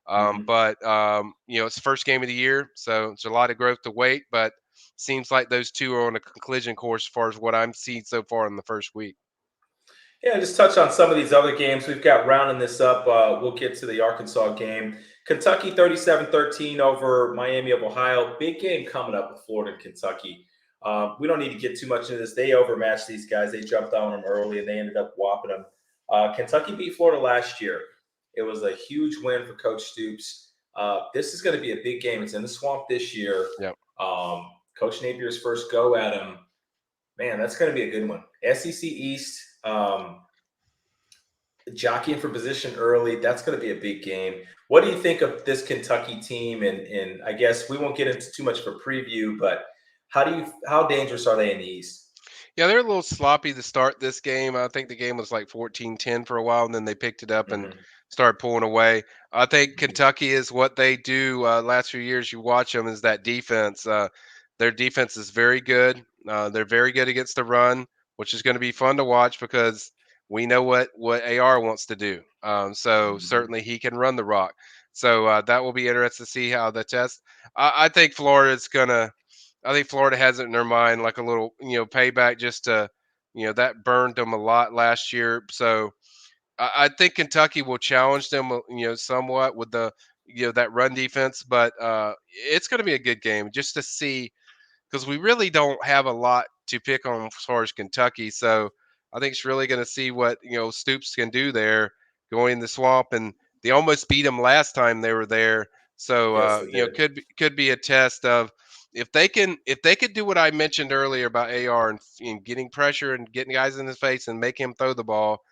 Mm-hmm. It's the first game of the year, so it's a lot of growth to wait. But seems like those two are on a collision course as far as what I'm seeing so far in the first week. Yeah, just touch on some of these other games. We've got rounding this up. We'll get to the Arkansas game. Kentucky 37-13 over Miami of Ohio. Big game coming up with Florida and Kentucky. We don't need to get too much into this. They overmatched these guys. They jumped on them early and they ended up whopping them. Kentucky beat Florida last year. It was a huge win for Coach Stoops. This is going to be a big game. It's in the swamp this year. Yep. Coach Napier's first go at him. Man, that's going to be a good one. SEC East. Jockeying for position early. That's going to be a big game. What do you think of this Kentucky team? And I guess we won't get into too much of a preview, but how dangerous are they in the East? Yeah, they're a little sloppy to start this game. I think the game was like 14-10 for a while, and then they picked it up and Mm-hmm. started pulling away. I think Mm-hmm. Kentucky is what they do. Last few years, you watch them is that defense. Their defense is very good. They're very good against the run, which is going to be fun to watch because we know what AR wants to do. So Mm-hmm. certainly he can run the rock. So that will be interesting to see how the test. I think Florida's gonna. I think Florida has it in their mind like a little, payback just to, that burned them a lot last year. So I think Kentucky will challenge them, somewhat with that run defense. But it's going to be a good game just to see because we really don't have a lot to pick on as far as Kentucky. So I think it's really going to see what Stoops can do there going in the swamp, and they almost beat them last time they were there. So Yes, they did. could be a test of if they could do what I mentioned earlier about AR and getting pressure and getting guys in his face and make him throw the ball.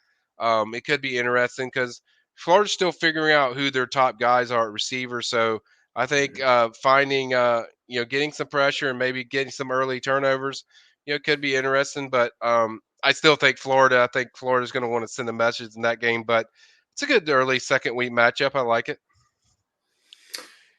It could be interesting because Florida's still figuring out who their top guys are at receiver. So I think Mm-hmm. finding getting some pressure and maybe getting some early turnovers, could be interesting. But I still think Florida. I think Florida's going to want to send a message in that game. But it's a good early second week matchup. I like it.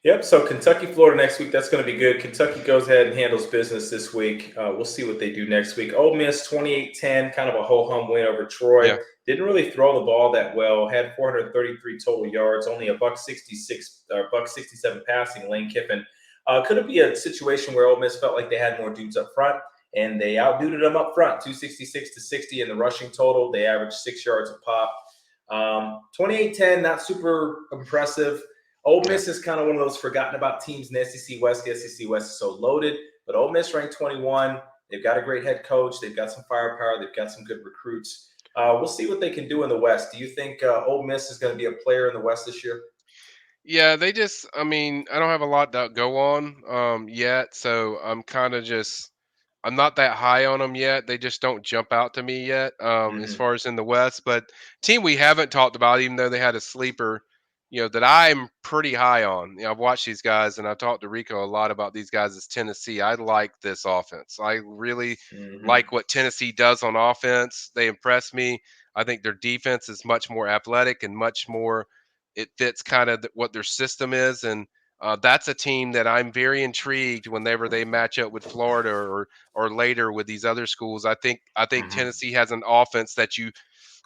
Yep. So Kentucky, Florida next week. That's going to be good. Kentucky goes ahead and handles business this week. We'll see what they do next week. Ole Miss 28-10, kind of a ho hum win over Troy. Yeah. Didn't really throw the ball that well. Had 433 total yards, only a buck 66 or buck 67 passing. Lane Kiffin. Could it be a situation where Ole Miss felt like they had more dudes up front and they outduted them up front, 266-60 in the rushing total. They averaged 6 yards a pop. 28-10, not super impressive. Ole Yeah. Miss is kind of one of those forgotten about teams in the SEC West. The SEC West is so loaded, but Ole Miss ranked 21. They've got a great head coach. They've got some firepower. They've got some good recruits. We'll see what they can do in the West. Do you think Ole Miss is going to be a player in the West this year? Yeah, they just I mean, I don't have a lot to go on yet, so I'm not that high on them yet. They just don't jump out to me yet as Mm-hmm. far as in the West, but team we haven't talked about even though they had a sleeper that I'm pretty high on. I've watched these guys and I've talked to Rico a lot about these guys. Is Tennessee. I like this offense. I really Hmm. like what Tennessee does on offense. They impress me. I think their defense is much more athletic and much more. It fits kind of what their system is, and that's a team that I'm very intrigued whenever they match up with Florida or later with these other schools. I think Hmm. Tennessee has an offense that you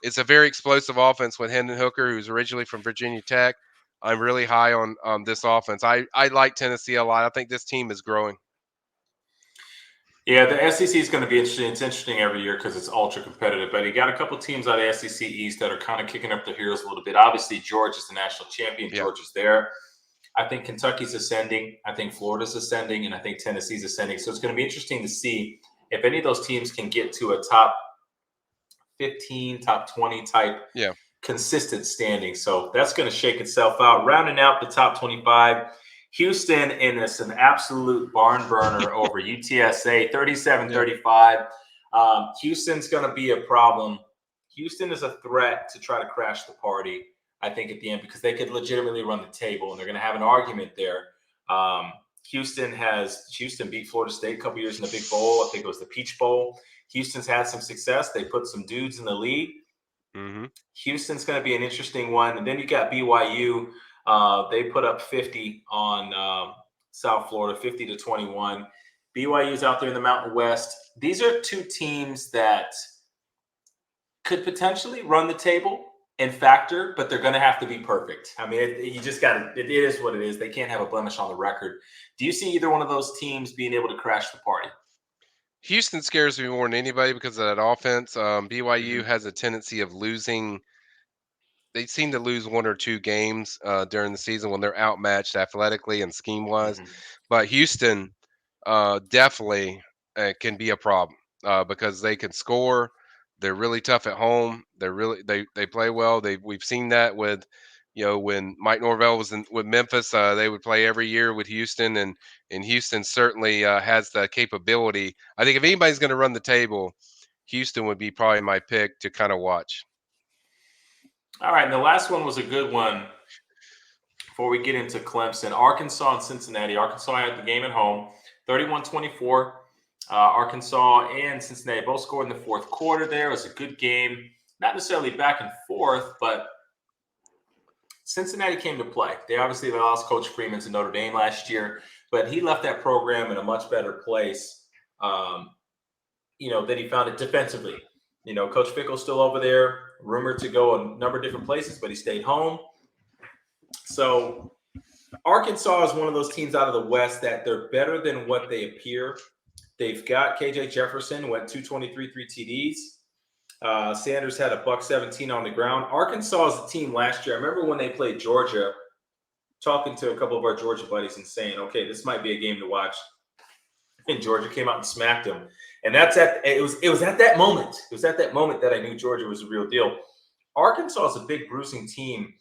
it's a very explosive offense with Hendon Hooker, who's originally from Virginia Tech. I'm really high on this offense. I like Tennessee a lot. I think this team is growing. Yeah, the SEC is going to be interesting. It's interesting every year because it's ultra competitive. But you got a couple teams out of SEC East that are kind of kicking up their heels a little bit. Obviously, Georgia's the national champion. Yeah, Georgia's there. I think Kentucky's ascending. I think Florida's ascending, and I think Tennessee's ascending. So it's going to be interesting to see if any of those teams can get to a top 15, top 20 type yeah, consistent standing. So that's going to shake itself out. Rounding out the top 25, Houston in this an absolute barn burner over UTSA, 37 yeah. 35. Houston's going to be a problem. Houston is a threat to try to crash the party, I think, at the end, because they could legitimately run the table and they're going to have an argument there. Um, Houston beat Florida State a couple years in the Big Bowl. I think it was the Peach Bowl. Houston's had some success. They put some dudes in the league. Hmm. Houston's going to be an interesting one. And then you got BYU. They put up 50 on South Florida, 50 to 21. BYU's out there in the Mountain West. These are two teams that could potentially run the table and factor, but they're going to have to be perfect. I mean, you just got to, it is what it is. They can't have a blemish on the record. Do you see either one of those teams being able to crash the party? Houston scares me more than anybody because of that offense. BYU Mm-hmm. has a tendency of losing. They seem to lose one or two games during the season when they're outmatched athletically and scheme wise. Mm-hmm. But Houston definitely can be a problem because they can score. They're really tough at home. They play well. We've seen that with when Mike Norvell was with Memphis, they would play every year with Houston, and Houston certainly has the capability. I think if anybody's going to run the table, Houston would be probably my pick to kind of watch. All right. And the last one was a good one before we get into Clemson. Arkansas and Cincinnati. Arkansas had the game at home, 31-24. Arkansas and Cincinnati both scored in the fourth quarter there. It was a good game. Not necessarily back and forth, but Cincinnati came to play. They obviously lost Coach Freeman to Notre Dame last year, but he left that program in a much better place, than he found it defensively. Coach Fickle's still over there, rumored to go a number of different places, but he stayed home. So Arkansas is one of those teams out of the West that they're better than what they appear. They've got KJ Jefferson, went 223, 3 TDs. Sanders had a buck 17 on the ground. Arkansas is the team last year. I remember when they played Georgia, talking to a couple of our Georgia buddies and saying, okay, this might be a game to watch. And Georgia came out and smacked them. And it was at that moment. It was at that moment that I knew Georgia was a real deal. Arkansas is a big bruising team.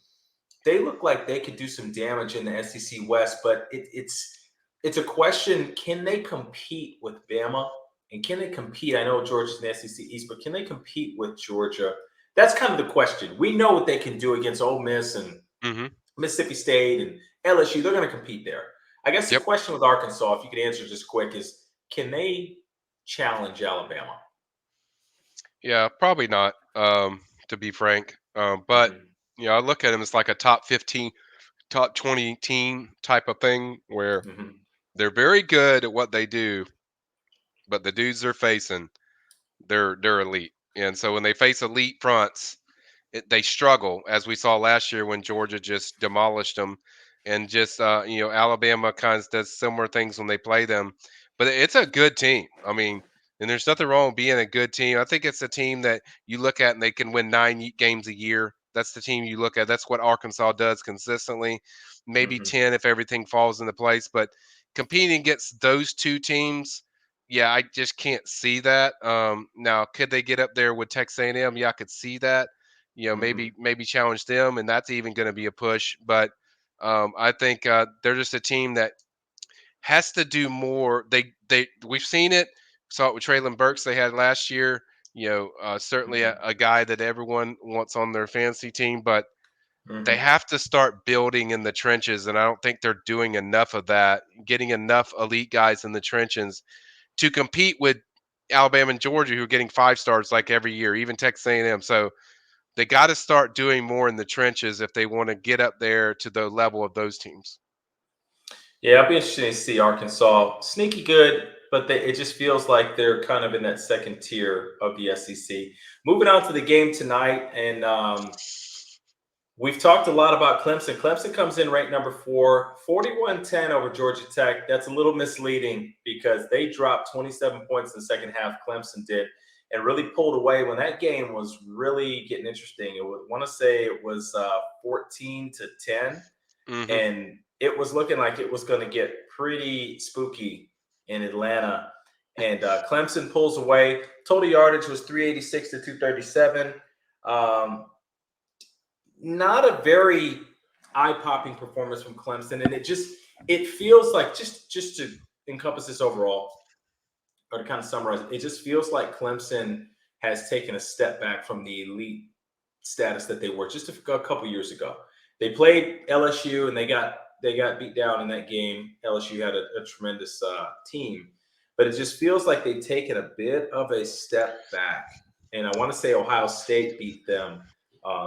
They look like they could do some damage in the SEC West, but it's a question: can they compete with Bama, and can they compete? I know Georgia's in the SEC East, but can they compete with Georgia? That's kind of the question. We know what they can do against Ole Miss and Hmm. Mississippi State and LSU. They're going to compete there. I guess the Yep. question with Arkansas, if you could answer just quick, is can they challenge Alabama? Yeah, probably not. To be frank, but Mm-hmm. I look at them as like a top 15, top 20 team type of thing where Mm-hmm. they're very good at what they do, but the dudes they're facing, they're elite. And so when they face elite fronts, they struggle, as we saw last year when Georgia just demolished them, and just Alabama kind of does similar things when they play them. But it's a good team. I mean, and there's nothing wrong with being a good team. I think it's a team that you look at and they can win games a year. That's the team you look at. That's what Arkansas does consistently. Maybe Mm-hmm. 10 if everything falls into place. But competing against those two teams, yeah, I just can't see that. Now, could they get up there with Texas A&M? Yeah, I could see that. Mm-hmm. Maybe challenge them, and that's even going to be a push. But I think they're just a team that has to do more. We've seen it. Saw it with Traylon Burks they had last year. Certainly Mm-hmm. a guy that everyone wants on their fantasy team, but They Hmm. have to start building in the trenches, and I don't think they're doing enough of that, getting enough elite guys in the trenches to compete with Alabama and Georgia, who are getting 5 stars like every year, even Texas A&M. So they got to start doing more in the trenches if they want to get up there to the level of those teams. Yeah, I'll be interested to see Arkansas. Sneaky good, but it just feels like they're kind of in that second tier of the SEC. Moving on to the game tonight, and we've talked a lot about Clemson. Clemson comes in ranked number 4, 41-10 over Georgia Tech. That's a little misleading because they dropped 27 points in the second half. Clemson did, and really pulled away when that game was really getting interesting. I want to say it was 14-10, Hmm. and it was looking like it was going to get pretty spooky in Atlanta. And Clemson pulls away. Total yardage was 386 to 237. Um, Not a very eye-popping performance from Clemson, and it feels like just to encompass this overall or to kind of summarize it, it just feels like Clemson has taken a step back from the elite status that they were just a couple years ago. They played LSU and they got beat down in that game. LSU had a tremendous team, but it just feels like they've taken a bit of a step back. And I want to say Ohio State beat them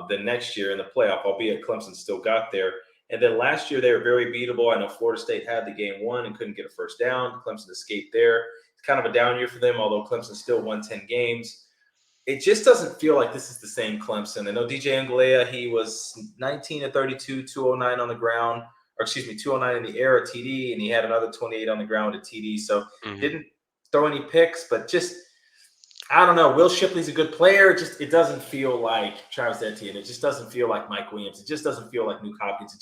the next year in the playoff, albeit Clemson still got there. And then last year they were very beatable. I know Florida State had the game won and couldn't get a first down. Clemson escaped there. It's kind of a down year for them, although Clemson still won 10 games. It just doesn't feel like this is the same Clemson. I know DJ Angalea, he was 19 to 32, 209 on the ground, or excuse me, 209 in the air, a TD, and he had another 28 on the ground, a TD. So Hmm. didn't throw any picks, but just I don't know. Will Shipley's a good player. It doesn't feel like Travis Etienne. It just doesn't feel like Mike Williams. It just doesn't feel like Nuke Hopkins.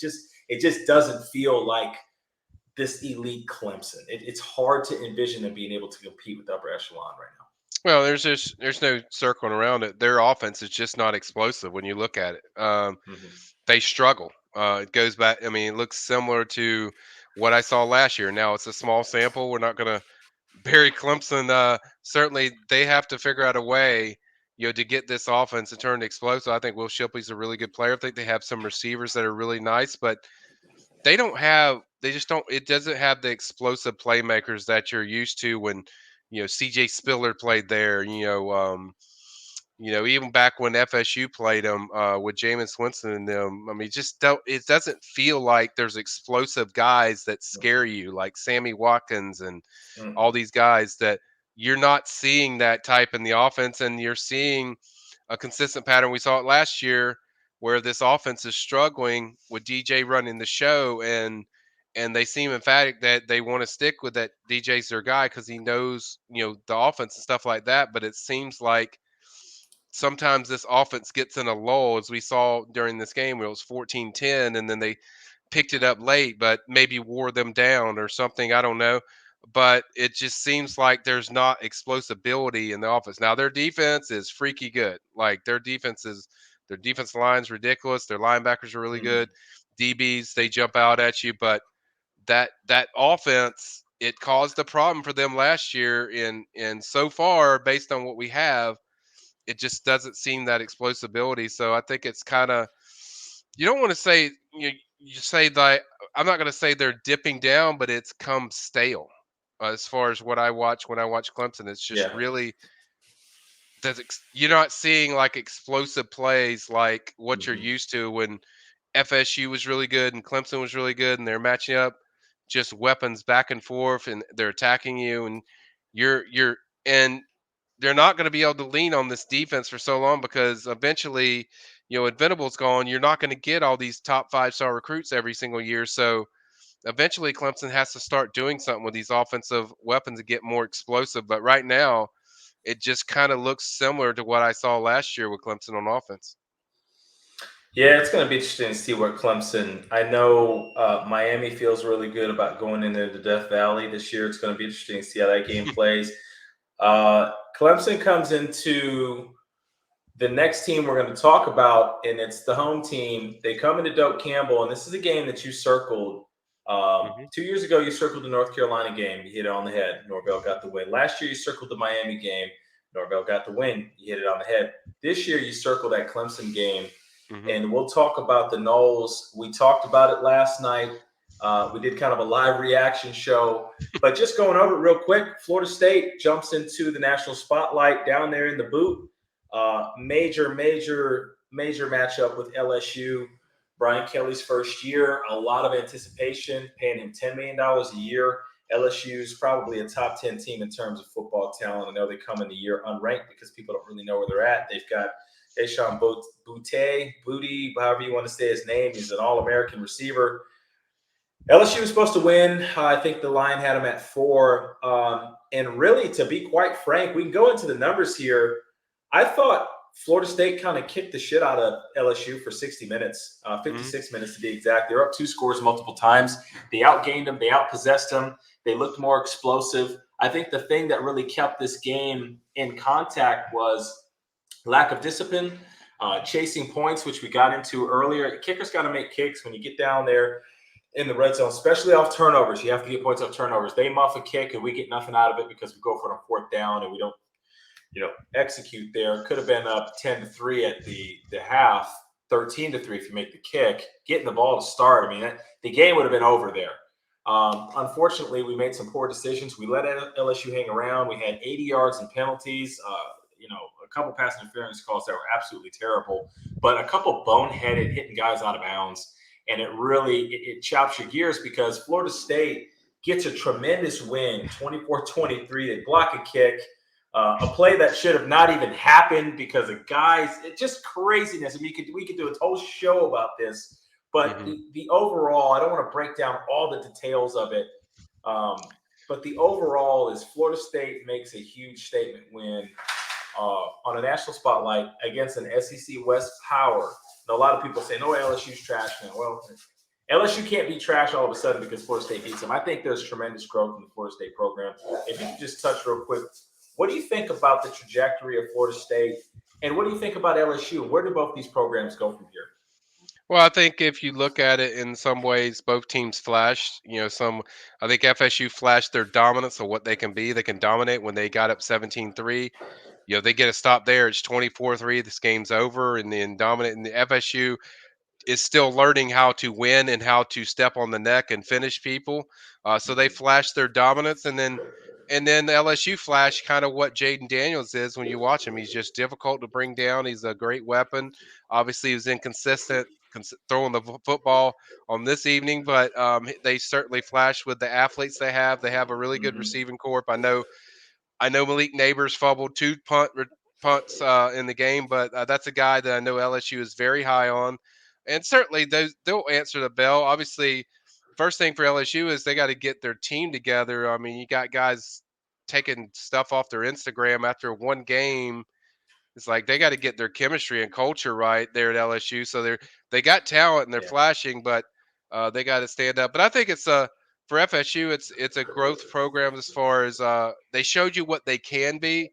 It just doesn't feel like this elite Clemson. It's hard to envision them being able to compete with the upper echelon right Well, there's no circling around it. Their offense is just not explosive when you look at it. now. Hmm. They struggle. It goes back. I mean, it looks similar to what I saw last year. Now it's a small sample. We're not going to bury Clemson. Certainly, they have to figure out a way, to get this offense to turn explosive. I think Will Shipley's a really good player. I think they have some receivers that are really nice, but they don't have. They just don't. It doesn't have the explosive playmakers that you're used to when, CJ Spiller played there. Even back when FSU played them with Jameis Winston and them, I mean, just don't. It doesn't feel like there's explosive guys that scare you, like Sammy Watkins and all Mm-mm. these guys that you're not seeing that type in the offense, and you're seeing a consistent pattern. We saw it last year where this offense is struggling with DJ running the show, and they seem emphatic that they want to stick with that. DJ's their guy because he knows the offense and stuff like that. But it seems like sometimes this offense gets in a lull, as we saw during this game where it was 14-10, and then they picked it up late, but maybe wore them down or something. I don't know. But it just seems like there's not explosibility in the offense. Now their defense is freaky good. Like their defense line's ridiculous. Their linebackers are really good. Mm. DBs, they jump out at you, but that offense, it caused a problem for them last year. And so far, based on what we have, it just doesn't seem that explosibility. So I think it's kind of, you don't want to say, you say that, I'm not going to say they're dipping down, but it's come stale. As far as what I watch when I watch Clemson, it's just Yeah. really you're not seeing like explosive plays like what you're Hmm. used to when FSU was really good and Clemson was really good, and they're matching up just weapons back and forth, and they're attacking you, and you're and they're not going to be able to lean on this defense for so long because eventually, when Venable's gone, you're not going to get all these top 5-star recruits every single year. So eventually, Clemson has to start doing something with these offensive weapons to get more explosive. But right now, it just kind of looks similar to what I saw last year with Clemson on offense. Yeah, it's going to be interesting to see what Clemson. I know Miami feels really good about going into the Death Valley this year. It's going to be interesting to see how that game plays. Clemson comes into the next team we're going to talk about, and it's the home team. They come into Doak Campbell, and this is a game that you circled. Hmm. 2 years ago, you circled the North Carolina game. You hit it on the head. Norvell got the win. Last year, you circled the Miami game. Norvell got the win. You hit it on the head. This year, you circled that Clemson game. Hmm. and we'll talk about the Knowles. We talked about it last night. We did kind of a live reaction show, but just going over it real quick. Florida State jumps into the national spotlight down there in the boot. Major matchup with LSU. Brian Kelly's first year, a lot of anticipation, paying him $10 million a year. LSU's probably a top 10 team in terms of football talent. I know they come in the year unranked because people don't really know where they're at. They've got Deshaun Booty, however you want to say his name. He's an All American receiver. LSU was supposed to win. I think the line had them at 4. And really, to be quite frank, we can go into the numbers here. I thought Florida State kind of kicked the shit out of LSU for 60 minutes, Hmm. 56 minutes to be exact. They were up 2 scores multiple times. They outgained them. They outpossessed them. They looked more explosive. I think the thing that really kept this game in contact was lack of discipline, chasing points, which we got into earlier. Kickers got to make kicks when you get down there in the red zone, especially off turnovers. You have to get points off turnovers. They muff a kick and we get nothing out of it because we go for it on 4th down and we don't, execute there. Could have been up 10-3 at the half, 13-3 if you make the kick. Getting the ball to start, I mean, the game would have been over there. Unfortunately, we made some poor decisions. We let LSU hang around. We had 80 yards in penalties. A couple pass interference calls that were absolutely terrible, but a couple boneheaded hitting guys out of bounds, and it really it chops your gears because Florida State gets a tremendous win, 24-23. They block a kick, a play that should have not even happened because of guys. It's just craziness. I mean, we could do a whole show about this, but Hmm. the overall, I don't want to break down all the details of it, but the overall is Florida State makes a huge statement win on a national spotlight against an SEC West power. And a lot of people say, no, LSU's trash now. Well, LSU can't be trash all of a sudden because Florida State beats them. I think there's tremendous growth in the Florida State program. If you could just touch real quick, what do you think about the trajectory of Florida State? And what do you think about LSU? Where do both these programs go from here? Well, I think if you look at it in some ways, both teams flashed. I think FSU flashed their dominance of what they can be. They can dominate when they got up 17-3. They get a stop there. It's 24-3. This game's over. And then dominant. And the FSU is still learning how to win and how to step on the neck and finish people. So they flash their dominance, and then the LSU flash kind of what Jaden Daniels is when you watch him. He's just difficult to bring down. He's a great weapon. Obviously, he was inconsistent throwing the football on this evening, but they certainly flash with the athletes they have. They have a really good Mm-hmm. receiving corps. I know Malik Neighbors fumbled two punts in the game, but that's a guy that I know LSU is very high on, and certainly they'll answer the bell. Obviously, first thing for LSU is they got to get their team together. I mean, you got guys taking stuff off their Instagram after one game. It's like they got to get their chemistry and culture right there at LSU. So they got talent and they're Yeah. flashing, but they got to stand up. But I think it's for FSU, it's a growth program as far as they showed you what they can be,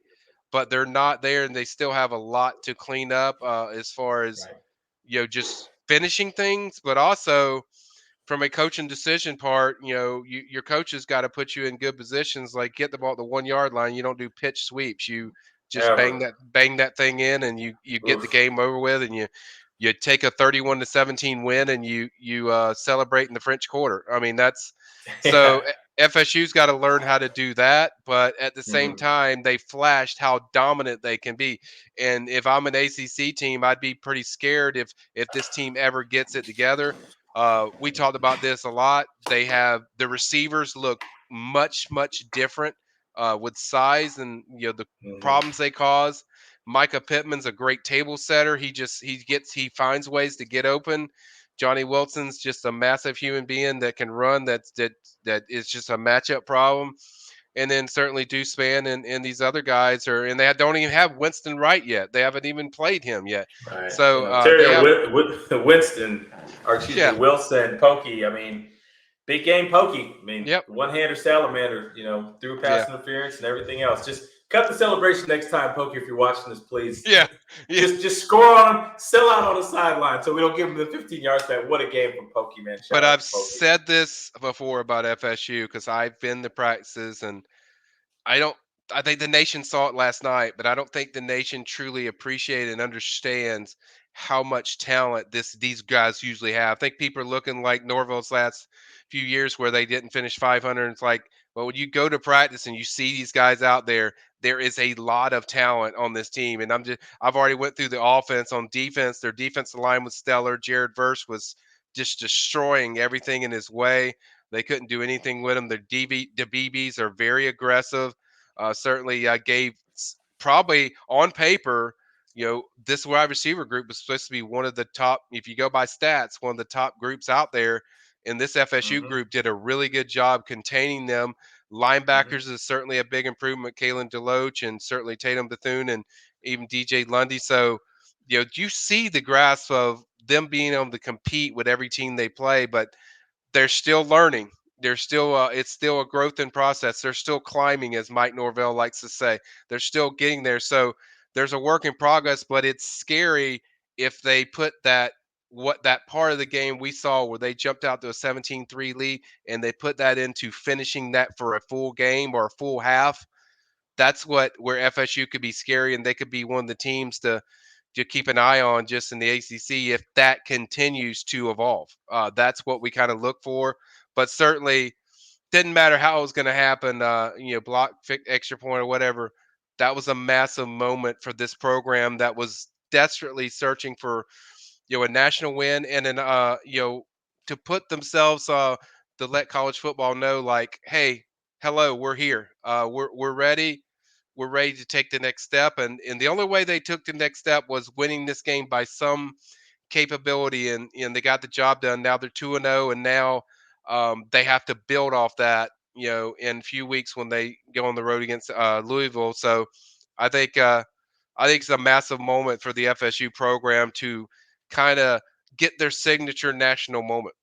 but they're not there, and they still have a lot to clean up as far as Right. just finishing things, but also from a coaching decision part, your coaches got to put you in good positions. Like get the ball at the 1 yard line. You don't do pitch sweeps. You just bang Ever. that thing in, and you get the Oof. game over with, and you take a 31-17 win, and you celebrate in the French Quarter. I mean that's Yeah. so FSU's got to learn how to do that, but at the same Mm-hmm. time, they flashed how dominant they can be. And if I'm an ACC team, I'd be pretty scared if this team ever gets it together. We talked about this a lot. They have the receivers look much different with size and the Mm-hmm. problems they cause. Micah Pittman's a great table setter. He finds ways to get open. Johnny Wilson's just a massive human being that can run. That is just a matchup problem. And then certainly Deuce Spann and these other guys and they don't even have Winston Wright yet. They haven't even played him yet. Right. So they Terry have Winston, or excuse me, yeah, Wilson, Pokey. I mean, big game Pokey. I mean, yep, one-hander salamander, through yeah, pass interference and everything else. Just cut the celebration next time, Pokey, if you're watching this, please. yeah, yeah. Just score on him, sell out on the sideline so we don't give him the 15 yards back. What a game from Pokey, man. But Shout out I've to Pokey. said this before about FSU because I've been to practices and I don't. I think the nation saw it last night, but I don't think the nation truly appreciates and understands how much talent these guys usually have. I think people are looking like Norville's last few years where they didn't finish 500. It's like, well, when you go to practice and you see these guys out there, there is a lot of talent on this team. And I've already went through the offense. On defense, their defensive line was stellar. Jared Verse was just destroying everything in his way. They couldn't do anything with him. The BBs are very aggressive. Certainly gave probably on paper, this wide receiver group was supposed to be one of the top, if you go by stats, one of the top groups out there. And this FSU Hmm. group did a really good job containing them. Hmm. Linebackers is certainly a big improvement. Kalen DeLoach and certainly Tatum Bethune and even DJ Lundy. So, you see the grasp of them being able to compete with every team they play, but they're still learning. They're still it's still a growth in process. They're still climbing, as Mike Norvell likes to say. They're still getting there. So there's a work in progress, but it's scary if they put that part of the game we saw where they jumped out to a 17-3 lead and they put that into finishing that for a full game or a full half. That's where FSU could be scary, and they could be one of the teams to keep an eye on just in the ACC if that continues to evolve. That's what we kind of look for. But certainly, didn't matter how it was going to happen. Block, extra point, or whatever. That was a massive moment for this program that was desperately searching for a national win and to put themselves to let college football know, like, hey, hello, we're here, we're ready, we're ready to take the next step. And the only way they took the next step was winning this game by some capability, and they got the job done. Now they're 2-0, and now they have to build off that, in a few weeks when they go on the road against Louisville. So I think uh, I think it's a massive moment for the FSU program to kind of get their signature national moment.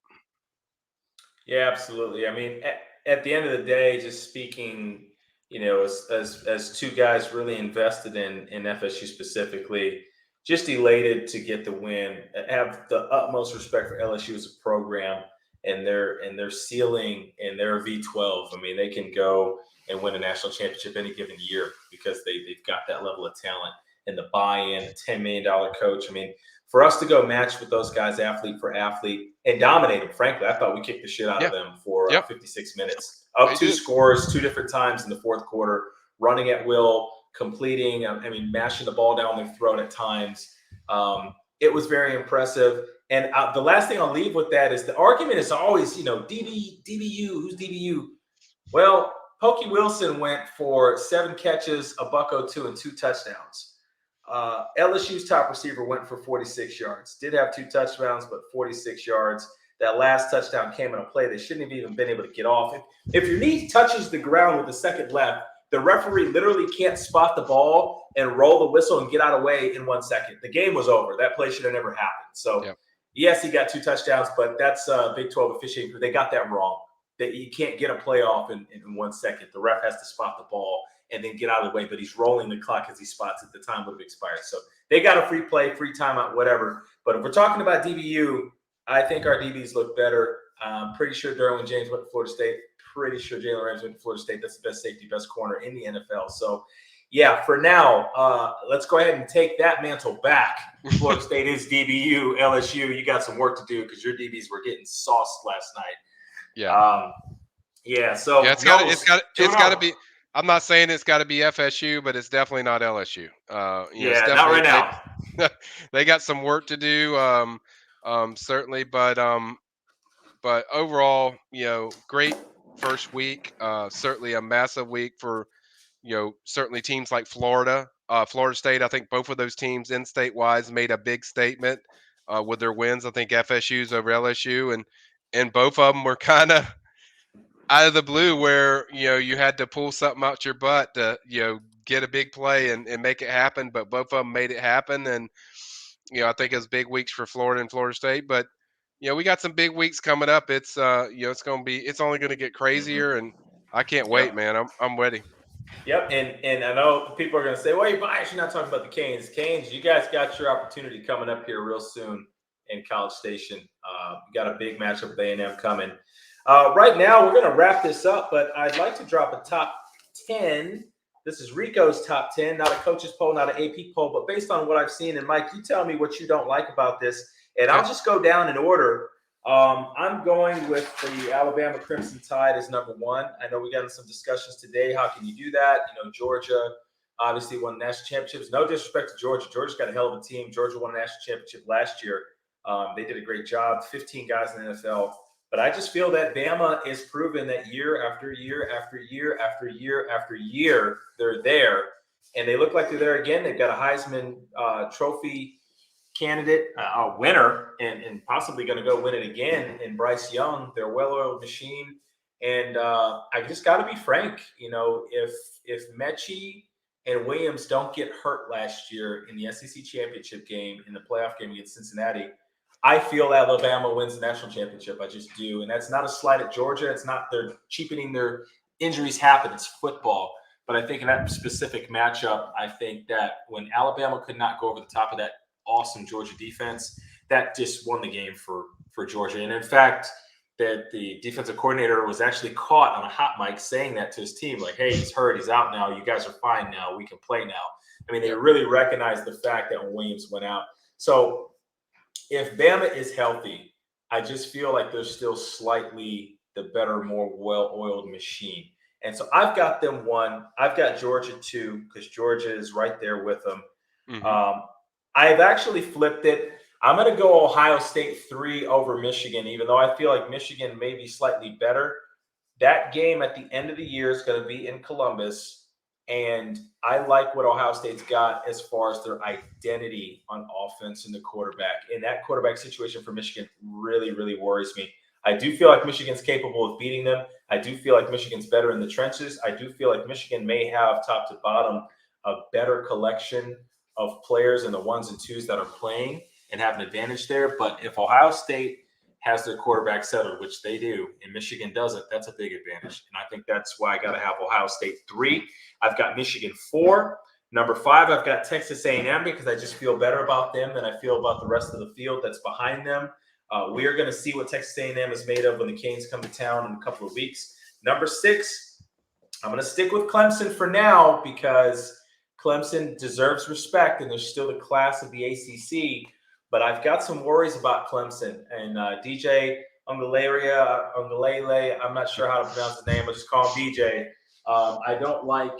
Yeah, absolutely. I mean, at the end of the day, just speaking, as two guys really invested in FSU specifically, just elated to get the win. Have the utmost respect for LSU as a program and their ceiling and their V12. I mean, they can go and win a national championship any given year because they've got that level of talent and the buy-in, the $10 million coach. I mean, for us to go match with those guys, athlete for athlete, and dominate them. Frankly, I thought we kicked the shit out of Yeah. them for Yep. 56 minutes, up They two did. scores, two different times in the fourth quarter, running at will, completing. I mean, mashing the ball down their throat at times. It was very impressive. And the last thing I'll leave with that is the argument is always, DBU, who's DBU? Well, Pokey Wilson went for 7 catches, a buck 02, and 2 touchdowns. LSU's top receiver went for 46 yards. Did have 2 touchdowns, but 46 yards. That last touchdown came in a play they shouldn't have even been able to get off. If your knee touches the ground with a second left, the referee literally can't spot the ball and roll the whistle and get out of the way in 1 second. The game was over. That play should have never happened. So, Yep. yes, he got 2 touchdowns, but that's Big 12 officiating. They got that wrong. That you can't get a playoff in 1 second. The ref has to spot the ball and then get out of the way, but he's rolling the clock as he spots it. The time would have expired. So they got a free play, free timeout, whatever. But if we're talking about DBU, I think our DBs look better. I'm pretty sure Derwin James went to Florida State. Pretty sure Jalen Ramsey went to Florida State. That's the best safety, best corner in the NFL. So, yeah, for now, let's go ahead and take that mantle back. Florida State is DBU. LSU, you got some work to do because your DBs were getting sauced last night. Yeah. Yeah. So Yeah. It's got to 2-0. be. I'm not saying it's got to be FSU, but it's definitely not LSU. It's Yeah, not definitely right now. they got some work to do. Certainly, but overall, great first week. Certainly a massive week for certainly teams like Florida, Florida State. I think both of those teams, in-state wise, made a big statement with their wins. I think FSU's over LSU, and both of them were kind of out of the blue, where you had to pull something out your butt to get a big play and make it happen. But both of them made it happen, and I think it was big weeks for Florida and Florida State. But we got some big weeks coming up. It's only going to get Mm-hmm. crazier, and I can't wait, Yep. man. I'm ready. Yep. And I know people are going to say, well, you're biased. You're not talking about the Canes. Canes, you guys got your opportunity coming up here real soon in College Station. You got a big matchup with A&M coming. Right now, we're going to wrap this up, but I'd like to drop a top 10 This is Rico's top 10, not a coach's poll, not an AP poll, but based on what I've seen. And Mike, you tell me what you don't like about this, and Okay. I'll just go down in order. I'm going with the Alabama Crimson Tide as number one. I know we got in some discussions today. How can you do that? Georgia obviously won national championships. No disrespect to Georgia. Georgia's got a hell of a team. Georgia won a national championship last year. They did a great job. 15 guys in the NFL. But I just feel that Bama is proven that year after year after year after year after year, they're there. And they look like they're there again. They've got a Heisman Trophy candidate, a winner, and possibly going to go win it again in Bryce Young. They're a well-oiled machine. And I just got to be frank. If Mechie and Williams don't get hurt last year in the SEC championship game, in the playoff game against Cincinnati, I feel Alabama wins the national championship. I just do. And that's not a slight at Georgia. It's not they're cheapening their injuries happen. It's football. But I think in that specific matchup, I think that when Alabama could not go over the top of that awesome Georgia defense, that just won the game for Georgia. And in fact, that the defensive coordinator was actually caught on a hot mic saying that to his team, like, hey, he's hurt, he's out now, you guys are fine now, we can play now. I mean, they really recognized the fact that when Williams went out. So if Bama is healthy, I just feel like they're still slightly the better, more well-oiled machine. And so I've got them one. I've got Georgia two because Georgia is right there with them. Mm-hmm. I've actually flipped it. I'm going to go Ohio State 3 over Michigan, even though I feel like Michigan may be slightly better. That game at the end of the year is going to be in Columbus. And I like what Ohio State's got as far as their identity on offense and the quarterback. And that quarterback situation for Michigan really, really worries me. I do feel like Michigan's capable of beating them. I do feel like Michigan's better in the trenches. I do feel like Michigan may have top to bottom a better collection of players and the ones and twos that are playing and have an advantage there. But if Ohio State has their quarterback settled, which they do, and Michigan doesn't, that's a big advantage. And I think that's why I got to have Ohio State 3. I've got Michigan 4. Number 5, I've got Texas A&M because I just feel better about them than I feel about the rest of the field that's behind them. We are going to see what Texas A&M is made of when the Canes come to town in a couple of weeks. Number 6, I'm going to stick with Clemson for now because Clemson deserves respect, and they're still the class of the ACC. But I've got some worries about Clemson and DJ Ungalele. I'm not sure how to pronounce his name. I'll just call him DJ. I don't like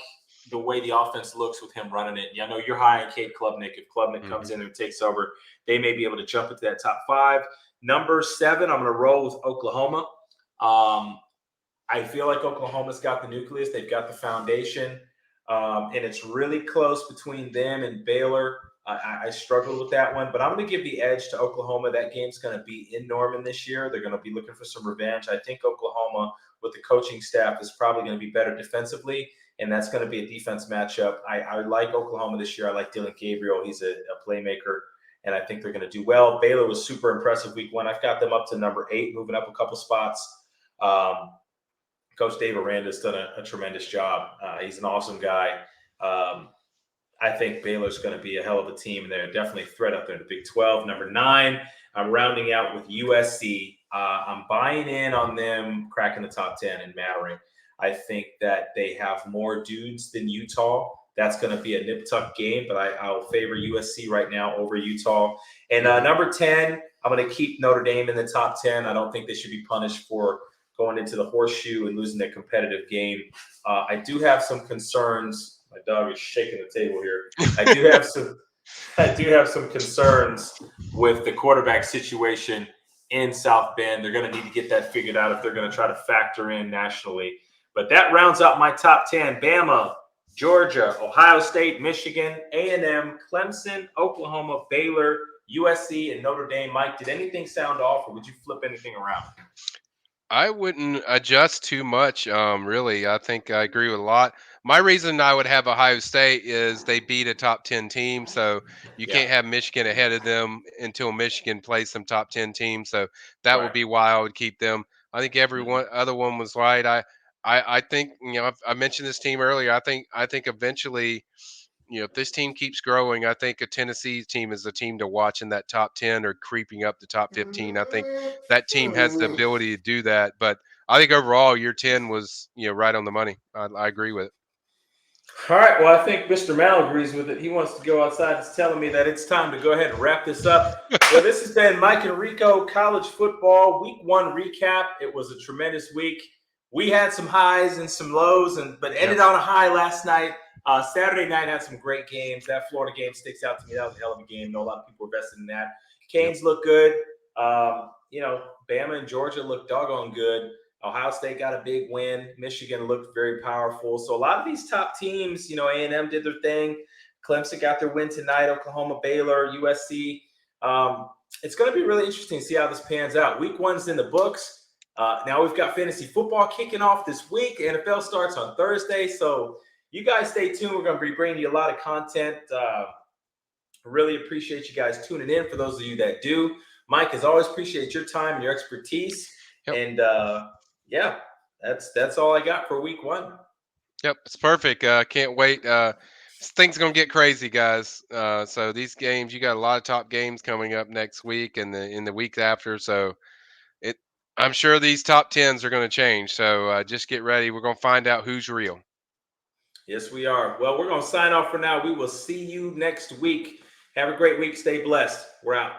the way the offense looks with him running it. Yeah, I know you're high on Cade Klubnik. If Klubnik comes in and takes over, they may be able to jump into that top 5. Number 7, I'm going to roll with Oklahoma. I feel like Oklahoma's got the nucleus. They've got the foundation. And it's really close between them and Baylor. I struggled with that one, but I'm going to give the edge to Oklahoma. That game's going to be in Norman this year. They're going to be looking for some revenge. I think Oklahoma, with the coaching staff, is probably going to be better defensively, and that's going to be a defense matchup. I like Oklahoma this year. I like Dylan Gabriel. He's a playmaker, and I think they're going to do well. Baylor was super impressive week 1. I've got them up to number 8, moving up a couple spots. Coach Dave Aranda's done a tremendous job. He's an awesome guy. I think Baylor's going to be a hell of a team, and they're definitely a threat up there in the Big 12. Number 9, I'm rounding out with USC. I'm buying in on them cracking the top 10 and mattering. I think that they have more dudes than Utah. That's going to be a nip-tuck game, but I'll favor USC right now over Utah. And number 10, I'm going to keep Notre Dame in the top 10. I don't think they should be punished for going into the horseshoe and losing that competitive game. I do have some concerns. My dog is shaking the table here. I do have some concerns with the quarterback situation in South Bend. They're going to need to get that figured out if they're going to try to factor in nationally. But that rounds out my top 10. Bama, Georgia, Ohio State, Michigan, A&M, Clemson, Oklahoma, Baylor, USC, and Notre Dame. Mike, did anything sound off, or would you flip anything around? I wouldn't adjust too much, really. I think I agree with a lot. My reason I would have Ohio State is they beat a top 10 team, so you Yeah, can't have Michigan ahead of them until Michigan plays some top 10 teams. So that would right. be why I would keep them. I think Mhm. everyone other one was right. I think I mentioned this team earlier. I think eventually if this team keeps growing, I think a Tennessee team is a team to watch in that top 10 or creeping up the top 15. I think that team has the ability to do that. But I think overall, year 10 was right on the money. I agree with it. All right. Well, I think Mr. Mal agrees with it. He wants to go outside. He's telling me that it's time to go ahead and wrap this up. Well, this has been Mike and Rico College Football Week 1 recap. It was a tremendous week. We had some highs and some lows, but ended Yep. on a high last night. Saturday night had some great games. That Florida game sticks out to me. That was a hell of a game. I know a lot of people were invested in that. Yep. Canes look good. Bama and Georgia look doggone good. Ohio State got a big win. Michigan looked very powerful. So a lot of these top teams, A&M did their thing. Clemson got their win tonight. Oklahoma, Baylor, USC. It's going to be really interesting to see how this pans out. Week 1's in the books. Now we've got fantasy football kicking off this week. NFL starts on Thursday. So you guys stay tuned. We're going to be bringing you a lot of content. Really appreciate you guys tuning in. For those of you that do, Mike, as always, appreciate your time and your expertise. Yep. And yeah, that's all I got for week 1. Yep, it's perfect. Can't wait. Things gonna get crazy, guys. So these games, you got a lot of top games coming up next week and in the week after. So it, I'm sure these top tens are gonna change. So just get ready. We're gonna find out who's real. Yes, we are. Well, we're going to sign off for now. We will see you next week. Have a great week. Stay blessed. We're out.